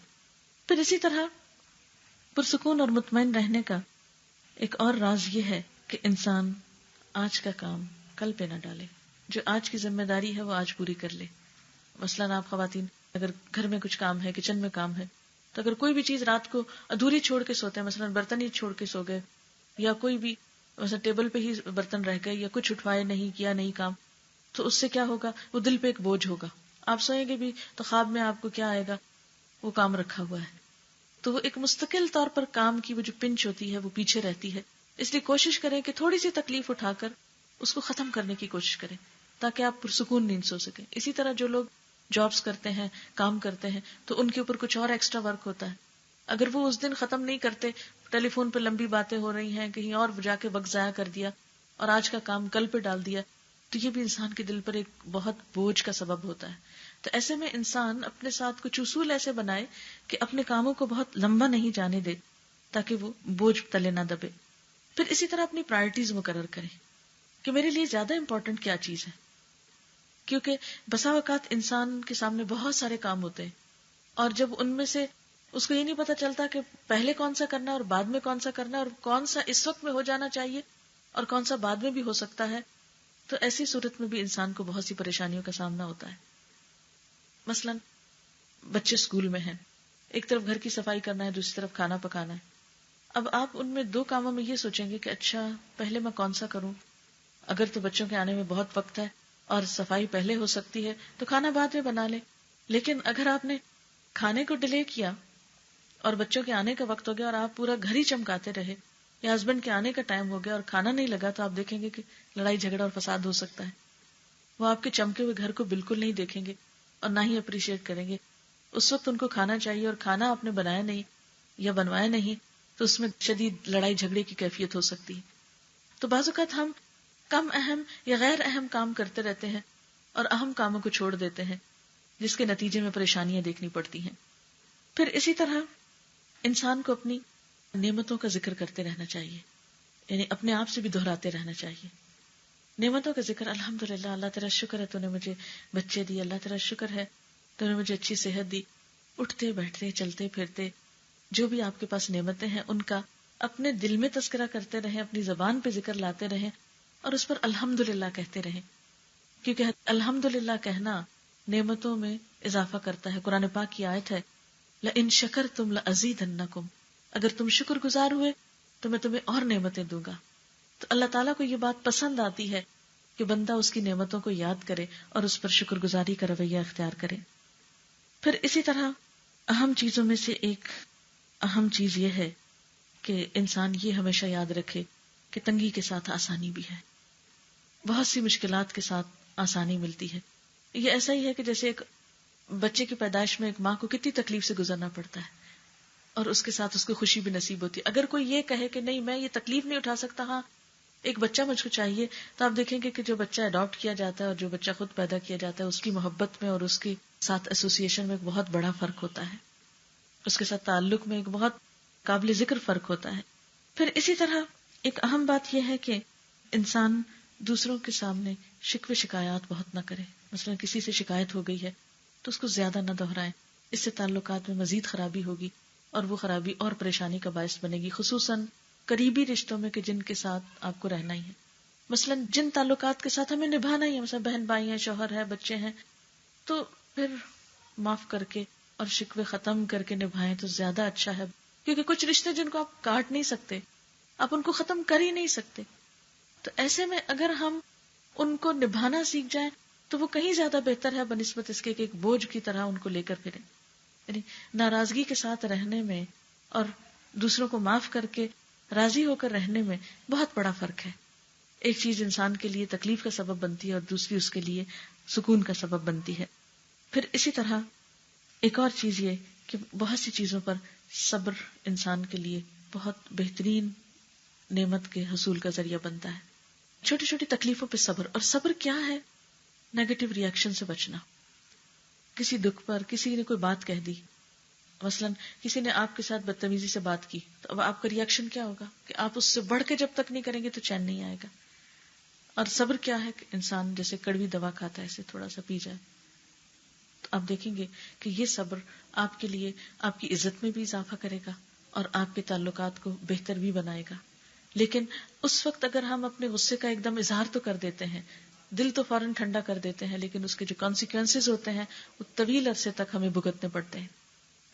پھر اسی طرح پرسکون اور مطمئن رہنے کا ایک اور راز یہ ہے کہ انسان آج کا کام کل پہ نہ ڈالے، جو آج کی ذمہ داری ہے وہ آج پوری کر لے۔ مثلاً آپ خواتین اگر گھر میں کچھ کام ہے، کچن میں کام ہے، تو اگر کوئی بھی چیز رات کو ادھوری چھوڑ کے سوتے ہیں، مثلاً برتن ہی چھوڑ کے سو گئے، یا کوئی بھی مثلا ٹیبل پہ ہی برتن رہ گئے، یا کچھ اٹھوائے نہیں، کیا نہیں کام، تو اس سے کیا ہوگا، وہ دل پہ ایک بوجھ ہوگا۔ آپ سوئیں گے بھی تو خواب میں آپ کو کیا آئے گا، وہ کام رکھا ہوا ہے، تو وہ ایک مستقل طور پر کام کی وہ جو پنچ ہوتی ہے وہ پیچھے رہتی ہے۔ اس لیے کوشش کریں کہ تھوڑی سی تکلیف اٹھا کر اس کو ختم کرنے کی کوشش کریں تاکہ آپ پرسکون نیند سو سکیں۔ اسی طرح جو لوگ جابس کرتے ہیں، کام کرتے ہیں، تو ان کے اوپر کچھ اور ایکسٹرا ورک ہوتا ہے، اگر وہ اس دن ختم نہیں کرتے، ٹیلی فون پہ لمبی باتیں ہو رہی ہیں، کہیں اور جا کے وقت ضائع کر دیا اور آج کا کام کل پہ ڈال دیا، تو یہ بھی انسان کے دل پر ایک بہت بوجھ کا سبب ہوتا ہے۔ تو ایسے میں انسان اپنے ساتھ کچھ اصول ایسے بنائے کہ اپنے کاموں کو بہت لمبا نہیں جانے دے تاکہ وہ بوجھ تلے نہ دبے۔ پھر اسی طرح اپنی پرائرٹیز مقرر کریں کہ میرے لیے زیادہ امپورٹنٹ کیا چیز ہے، کیونکہ بسا اوقات انسان کے سامنے بہت سارے کام ہوتے ہیں، اور جب ان میں سے اس کو یہ نہیں پتا چلتا کہ پہلے کون سا کرنا ہے اور بعد میں کون سا کرنا ہے، اور کون سا اس وقت میں ہو جانا چاہیے اور کون سا بعد میں بھی ہو سکتا ہے، تو ایسی صورت میں بھی انسان کو بہت سی پریشانیوں کا سامنا ہوتا ہے۔ مثلا بچے اسکول میں ہیں، ایک طرف گھر کی صفائی کرنا ہے، دوسری طرف کھانا پکانا ہے۔ اب آپ ان میں دو کاموں میں یہ سوچیں گے کہ اچھا پہلے میں کون سا کروں، اگر تو بچوں کے آنے میں بہت وقت ہے اور صفائی پہلے ہو سکتی ہے تو کھانا بعد میں بنا لے، لیکن اگر آپ نے کھانے کو ڈیلے کیا اور بچوں کے آنے کا وقت ہو گیا اور آپ پورا گھر ہی چمکاتے رہے، یا ہسبینڈ کے آنے کا ٹائم ہو گیا اور کھانا نہیں لگا، تو آپ دیکھیں گے کہ لڑائی جھگڑا اور فساد ہو سکتا ہے۔ وہ آپ کے چمکے ہوئے گھر کو بالکل نہیں دیکھیں گے اور نہ ہی اپریشیٹ کریں گے۔ اس وقت ان کو کھانا چاہیے اور کھانا آپ نے بنایا نہیں یا بنوایا نہیں، تو اس میں شدید لڑائی جھگڑے کی کیفیت ہو سکتی ہے۔ تو بعض اوقات ہم کم اہم یا غیر اہم کام کرتے رہتے ہیں اور اہم کاموں کو چھوڑ دیتے ہیں، جس کے نتیجے میں پریشانیاں دیکھنی پڑتی ہیں۔ پھر اسی طرح انسان کو اپنی نعمتوں کا ذکر کرتے رہنا چاہیے، یعنی اپنے آپ سے بھی دہراتے رہنا چاہیے۔ نعمتوں کا ذکر، الحمدللہ، اللہ تیرا شکر ہے تو نے مجھے بچے دی، اللہ تیرا شکر ہے تو نے مجھے اچھی صحت دی۔ اٹھتے بیٹھتے چلتے پھرتے جو بھی آپ کے پاس نعمتیں ہیں ان کا اپنے دل میں تذکرہ کرتے رہیں، اپنی زبان پہ ذکر لاتے رہیں اور اس پر الحمدللہ کہتے رہیں، کیونکہ الحمدللہ کہنا نعمتوں میں اضافہ کرتا ہے۔ قرآن پاک کی آیت ہے، لَإِن شَكَرْتُمْ لَأَزِيدَنَّكُمْ، اگر تم شکر گزار ہوئے تو میں تمہیں اور نعمتیں دوں گا۔ تو اللہ تعالیٰ کو یہ بات پسند آتی ہے کہ بندہ اس کی نعمتوں کو یاد کرے اور اس پر شکر گزاری کا رویہ اختیار کرے۔ پھر اسی طرح اہم چیزوں میں سے ایک اہم چیز یہ ہے کہ انسان یہ ہمیشہ یاد رکھے کہ تنگی کے ساتھ آسانی بھی ہے، بہت سی مشکلات کے ساتھ آسانی ملتی ہے۔ یہ ایسا ہی ہے کہ جیسے ایک بچے کی پیدائش میں ایک ماں کو کتنی تکلیف سے گزرنا پڑتا ہے اور اس کے ساتھ اس کو خوشی بھی نصیب ہوتی ہے۔ اگر کوئی یہ کہے کہ نہیں میں یہ تکلیف نہیں اٹھا سکتا، ہاں ایک بچہ مجھ کو چاہیے، تو آپ دیکھیں گے کہ جو بچہ اڈاپٹ کیا جاتا ہے اور جو بچہ خود پیدا کیا جاتا ہے، اس کی محبت میں اور اس کے ساتھ ایسوسیشن میں ایک بہت بڑا فرق ہوتا ہے، اس کے ساتھ تعلق میں ایک بہت قابل ذکر فرق ہوتا ہے۔ پھر اسی طرح ایک اہم بات یہ ہے کہ انسان دوسروں کے سامنے شکوے شکایات بہت نہ کرے۔ مثلا کسی سے شکایت ہو گئی ہے تو اس کو زیادہ نہ دہرائیں، اس سے تعلقات میں مزید خرابی ہوگی اور وہ خرابی اور پریشانی کا باعث بنے گی، خصوصاً قریبی رشتوں میں کہ جن کے ساتھ آپ کو رہنا ہی ہے۔ مثلا جن تعلقات کے ساتھ ہمیں نبھانا ہی ہے، مثلا بہن بھائی ہیں، شوہر ہے، بچے ہیں، تو پھر معاف کر کے اور شکوے ختم کر کے نبھائیں تو زیادہ اچھا ہے، کیونکہ کچھ رشتے جن کو آپ کاٹ نہیں سکتے، آپ ان کو ختم کر ہی نہیں سکتے، تو ایسے میں اگر ہم ان کو نبھانا سیکھ جائیں تو وہ کہیں زیادہ بہتر ہے بنسبت اس کے کہ ایک بوجھ کی طرح ان کو لے کر پھریں۔ یعنی ناراضگی کے ساتھ رہنے میں اور دوسروں کو معاف کر کے راضی ہو کر رہنے میں بہت بڑا فرق ہے۔ ایک چیز انسان کے لیے تکلیف کا سبب بنتی ہے اور دوسری اس کے لیے سکون کا سبب بنتی ہے۔ پھر اسی طرح ایک اور چیز یہ کہ بہت سی چیزوں پر صبر انسان کے لیے بہت بہترین نعمت کے حصول کا ذریعہ بنتا ہے۔ چھوٹی چھوٹی تکلیفوں پہ صبر، اور صبر کیا ہے؟ نیگیٹو ری ایکشن سے بچنا۔ کسی دکھ پر کسی نے کوئی بات کہہ دی مثلاً کسی نے آپ کے ساتھ بدتمیزی سے بات کی تو اب آپ کا ریئیکشن کیا ہوگا کہ آپ اس سے بڑھ کے جب تک نہیں کریں گے تو چین نہیں آئے گا. اور صبر کیا ہے کہ انسان جیسے کڑوی دوا کھاتا ہے اسے تھوڑا سا پی جائے. تو آپ دیکھیں گے کہ یہ صبر آپ کے لیے آپ کی عزت میں بھی اضافہ کرے گا اور آپ کے تعلقات کو بہتر بھی بنائے گا. لیکن اس وقت اگر ہم اپنے غصے کا ایک دم اظہار تو کر دیتے ہیں, دل تو فوراً ٹھنڈا کر دیتے ہیں, لیکن اس کے جو کانسیکوینسز ہوتے ہیں وہ طویل عرصے تک ہمیں بھگتنے پڑتے ہیں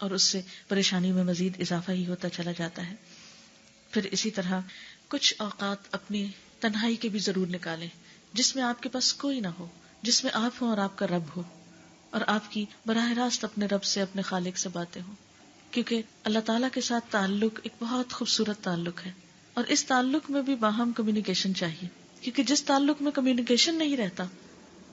اور اس سے پریشانی میں مزید اضافہ ہی ہوتا چلا جاتا ہے. پھر اسی طرح کچھ اوقات اپنی تنہائی کے بھی ضرور نکالیں جس میں آپ کے پاس کوئی نہ ہو, جس میں آپ ہوں اور آپ کا رب ہو, اور آپ کی براہ راست اپنے رب سے, اپنے خالق سے باتیں ہوں. کیونکہ اللہ تعالیٰ کے ساتھ تعلق ایک بہت خوبصورت تعلق ہے, اور اس تعلق میں بھی باہم کمیونیکیشن چاہیے, کیونکہ جس تعلق میں کمیونیکیشن نہیں رہتا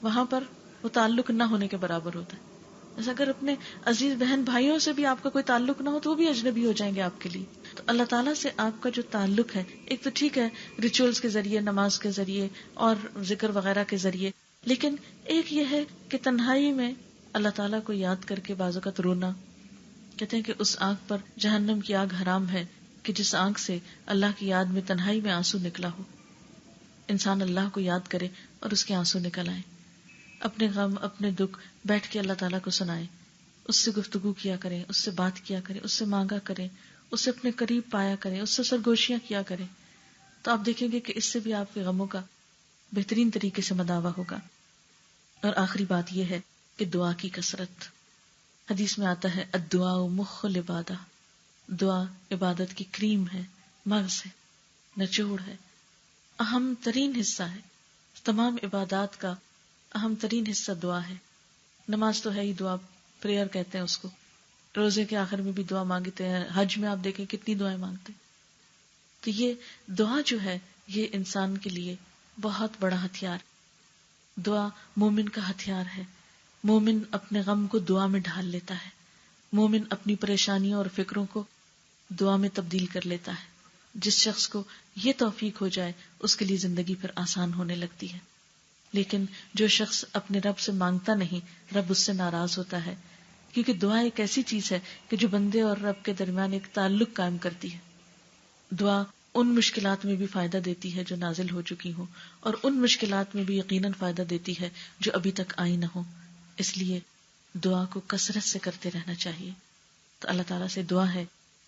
وہاں پر وہ تعلق نہ ہونے کے برابر ہوتا ہے. جیسے اگر اپنے عزیز بہن بھائیوں سے بھی آپ کا کوئی تعلق نہ ہو تو وہ بھی اجنبی ہو جائیں گے آپ کے لیے. تو اللہ تعالیٰ سے آپ کا جو تعلق ہے, ایک تو ٹھیک ہے ریچولز کے ذریعے, نماز کے ذریعے اور ذکر وغیرہ کے ذریعے, لیکن ایک یہ ہے کہ تنہائی میں اللہ تعالیٰ کو یاد کر کے بعض اوقات رونا. کہتے ہیں کہ اس آنکھ پر جہنم کی آگ حرام ہے کہ جس آنکھ سے اللہ کی یاد میں تنہائی میں آنسو نکلا ہو. انسان اللہ کو یاد کرے اور اس کے آنسو نکل آئے, اپنے غم اپنے دکھ بیٹھ کے اللہ تعالیٰ کو سنائے, اس سے گفتگو کیا کریں, اس سے بات کیا کریں, اس سے مانگا کریں, اس سے اپنے قریب پایا کریں, اس سے سرگوشیاں کیا کریں. تو آپ دیکھیں گے کہ اس سے بھی آپ کے غموں کا بہترین طریقے سے مداوع ہوگا. اور آخری بات یہ ہے کہ دعا کی کثرت. حدیث میں آتا ہے الدعاء مخ العبادہ, دعا عبادت کی کریم ہے, مغز ہے, نچوڑ ہے, اہم ترین حصہ ہے. تمام عبادات کا اہم ترین حصہ دعا ہے. نماز تو ہے ہی دعا, پریئر کہتے ہیں اس کو. روزے کے آخر میں بھی دعا مانگتے ہیں, حج میں آپ دیکھیں کتنی دعائیں مانگتے ہیں. تو یہ دعا جو ہے یہ انسان کے لیے بہت بڑا ہتھیار. دعا مومن کا ہتھیار ہے. مومن اپنے غم کو دعا میں ڈھال لیتا ہے. مومن اپنی پریشانیوں اور فکروں کو دعا میں تبدیل کر لیتا ہے. جس شخص کو یہ توفیق ہو جائے اس کے لیے زندگی پھر آسان ہونے لگتی ہے. لیکن جو شخص اپنے رب سے مانگتا نہیں, رب اس سے ناراض ہوتا ہے. کیونکہ دعا ایک ایسی چیز ہے کہ جو بندے اور رب کے درمیان ایک تعلق قائم کرتی ہے. دعا ان مشکلات میں بھی فائدہ دیتی ہے جو نازل ہو چکی ہوں, اور ان مشکلات میں بھی یقیناً فائدہ دیتی ہے جو ابھی تک آئی نہ ہو. اس لیے دعا کو کثرت سے کرتے رہنا چاہیے. تو اللہ تعالیٰ سے دعا ہے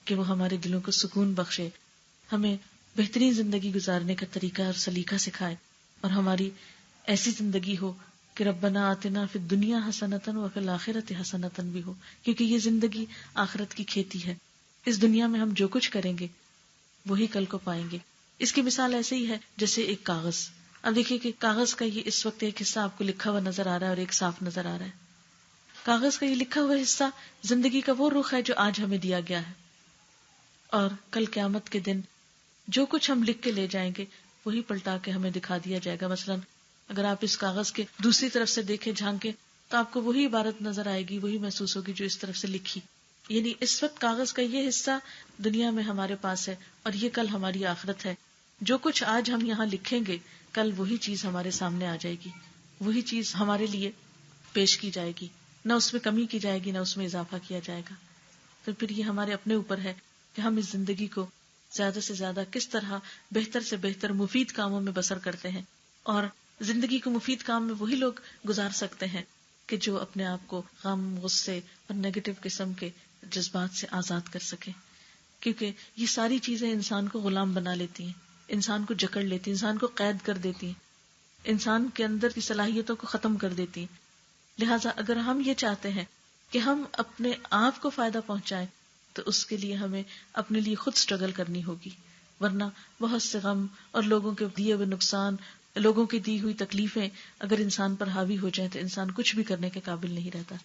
کہ وہ ہمارے دلوں کو سکون بخشے, ہمیں بہترین زندگی گزارنے کا طریقہ اور سلیقہ سکھائے, اور ہماری ایسی زندگی ہو کہ ربنا آتنا فی الدنیا حسنۃ وفی الآخرۃ حسنۃ بھی ہو, کیونکہ یہ زندگی آخرت کی کھیتی ہے. اس دنیا میں ہم جو کچھ کریں گے وہی کل کو پائیں گے. اس کی مثال ایسے ہی ہے جیسے ایک کاغذ. اب دیکھیے کہ کاغذ کا یہ اس وقت ایک حصہ آپ کو لکھا ہوا نظر آ رہا ہے اور ایک صاف نظر آ رہا ہے. کاغذ کا یہ لکھا ہوا حصہ زندگی کا وہ رخ ہے جو آج ہمیں دیا گیا ہے, اور کل قیامت کے دن جو کچھ ہم لکھ کے لے جائیں گے وہی پلٹا کے ہمیں دکھا دیا جائے گا. مثلاً اگر آپ اس کاغذ کے دوسری طرف سے دیکھیں, جھانکیں, تو آپ کو وہی عبارت نظر آئے گی, وہی محسوس ہوگی جو اس طرف سے لکھی. یعنی اس وقت کاغذ کا یہ حصہ دنیا میں ہمارے پاس ہے, اور یہ کل ہماری آخرت ہے. جو کچھ آج ہم یہاں لکھیں گے کل وہی چیز ہمارے سامنے آ جائے گی, وہی چیز ہمارے لیے پیش کی جائے گی. نہ اس میں کمی کی جائے گی نہ اس میں اضافہ کیا جائے گا. تو پھر یہ ہمارے اپنے اوپر ہے کہ ہم اس زندگی کو زیادہ سے زیادہ کس طرح بہتر سے بہتر مفید کاموں میں بسر کرتے ہیں. اور زندگی کو مفید کام میں وہی لوگ گزار سکتے ہیں کہ جو اپنے آپ کو غم, غصے اور نیگیٹو قسم کے جذبات سے آزاد کر سکیں. کیونکہ یہ ساری چیزیں انسان کو غلام بنا لیتی ہیں, انسان کو جکڑ لیتی ہیں, انسان کو قید کر دیتی ہیں, انسان کے اندر کی صلاحیتوں کو ختم کر دیتی ہیں. لہٰذا اگر ہم یہ چاہتے ہیں کہ ہم اپنے آپ کو فائدہ پہنچائیں تو اس کے لیے ہمیں اپنے لیے خود سٹرگل کرنی ہوگی. ورنہ بہت سے غم اور لوگوں کے دیے ہوئے نقصان, لوگوں کی دی ہوئی تکلیفیں اگر انسان پر حاوی ہو جائیں تو انسان کچھ بھی کرنے کے قابل نہیں رہتا.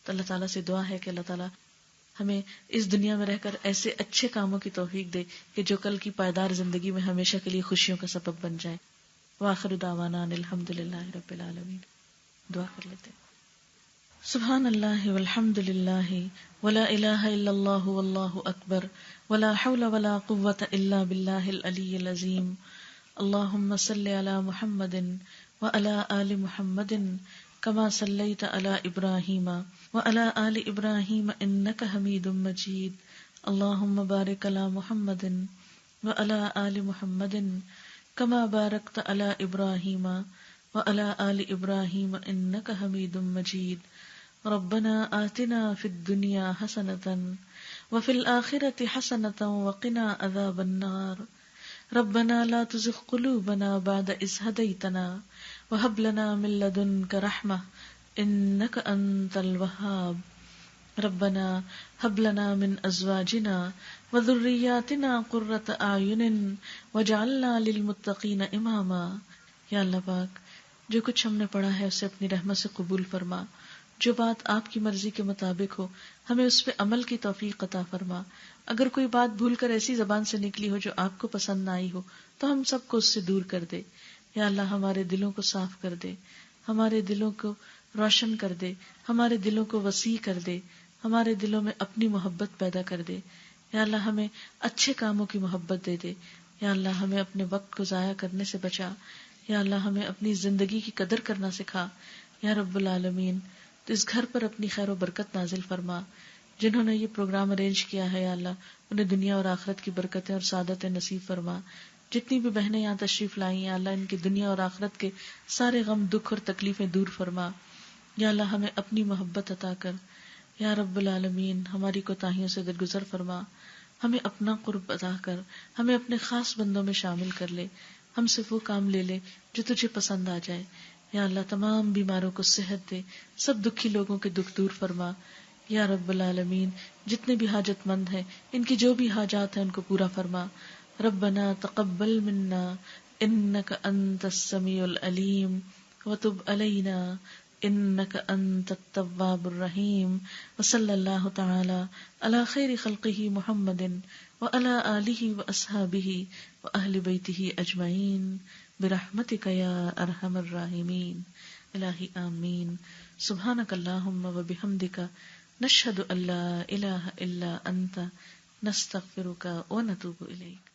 تو اللہ تعالیٰ سے دعا ہے کہ اللہ تعالیٰ ہمیں اس دنیا میں رہ کر ایسے اچھے کاموں کی توفیق دے کہ جو کل کی پائیدار زندگی میں ہمیشہ کے لیے خوشیوں کا سبب بن جائے. وآخر دعوانا ان الحمدللہ رب العالمین. دعا کر لیتے ہیں. سبحان اللہ والحمد للہ ولا الہ الا اللہ واللہ اکبر ولا حول ولا قوة الا باللہ العلی العظیم. اللہم صل علی محمد وعلی آل محمد کما صلیت علی ابراہیم وعلى آل إبراهيم إنك حميد مجيد. اللهم بارك على محمد وعلى آل محمد كما باركت على إبراهيم وعلى آل إبراهيم إنك حميد مجيد. ربنا آتنا في الدنيا حسنة وفي الآخرة حسنة وقنا عذاب النار. ربنا لا تزغ قلوبنا بعد إذ هديتنا وهب لنا من لدنك رحمة إنك أنت الوهاب. ربنا هب لنا من أزواجنا وذرياتنا قرة أعين واجعلنا للمتقين إماما. یا اللہ پاک، جو کچھ ہم نے پڑھا ہے اسے اپنی رحمت سے قبول فرما، جو بات آپ کی مرضی کے مطابق ہو ہمیں اس پہ عمل کی توفیق عطا فرما. اگر کوئی بات بھول کر ایسی زبان سے نکلی ہو جو آپ کو پسند نہ آئی ہو تو ہم سب کو اس سے دور کر دے. یا اللہ ہمارے دلوں کو صاف کر دے، ہمارے دلوں کو روشن کر دے، ہمارے دلوں کو وسیع کر دے، ہمارے دلوں میں اپنی محبت پیدا کر دے. یا اللہ ہمیں اچھے کاموں کی محبت دے دے. یا اللہ ہمیں اپنے وقت کو ضائع کرنے سے بچا. یا اللہ ہمیں اپنی زندگی کی قدر کرنا سکھا. یا رب العالمین، تو اس گھر پر اپنی خیر و برکت نازل فرما. جنہوں نے یہ پروگرام ارینج کیا ہے یا اللہ انہیں دنیا اور آخرت کی برکتیں اور سعادتیں نصیب فرما. جتنی بھی بہنیں یہاں تشریف لائیں یا اللہ ان کی دنیا اور آخرت کے سارے غم، دکھ اور تکلیفیں دور فرما. یا اللہ ہمیں اپنی محبت عطا کر. یا رب العالمین، ہماری کوتاہیوں سے درگزر فرما. ہمیں اپنا قرب عطا کر، ہمیں اپنے خاص بندوں میں شامل کر لے. ہم سے وہ کام لے لے جو تجھے پسند آ جائے. یا اللہ تمام بیماروں کو صحت دے، سب دکھی لوگوں کے دکھ دور فرما. یا رب العالمین، جتنے بھی حاجت مند ہیں ان کی جو بھی حاجات ہیں ان کو پورا فرما. ربنا تقبل منا انک انت السمیع العلیم وتب علینا انک انت التواب الرحیم. وصلی اللہ تعالی علی خیر خلقہ محمد وعلی آلہ واصحابہ واہل بیتہ اجمعین برحمتک یا ارحم الراحمین. الہی آمین. سبحانک اللہم وبحمدک نشہد ان لا الہ الا انت نستغفرک ونتوب الیک.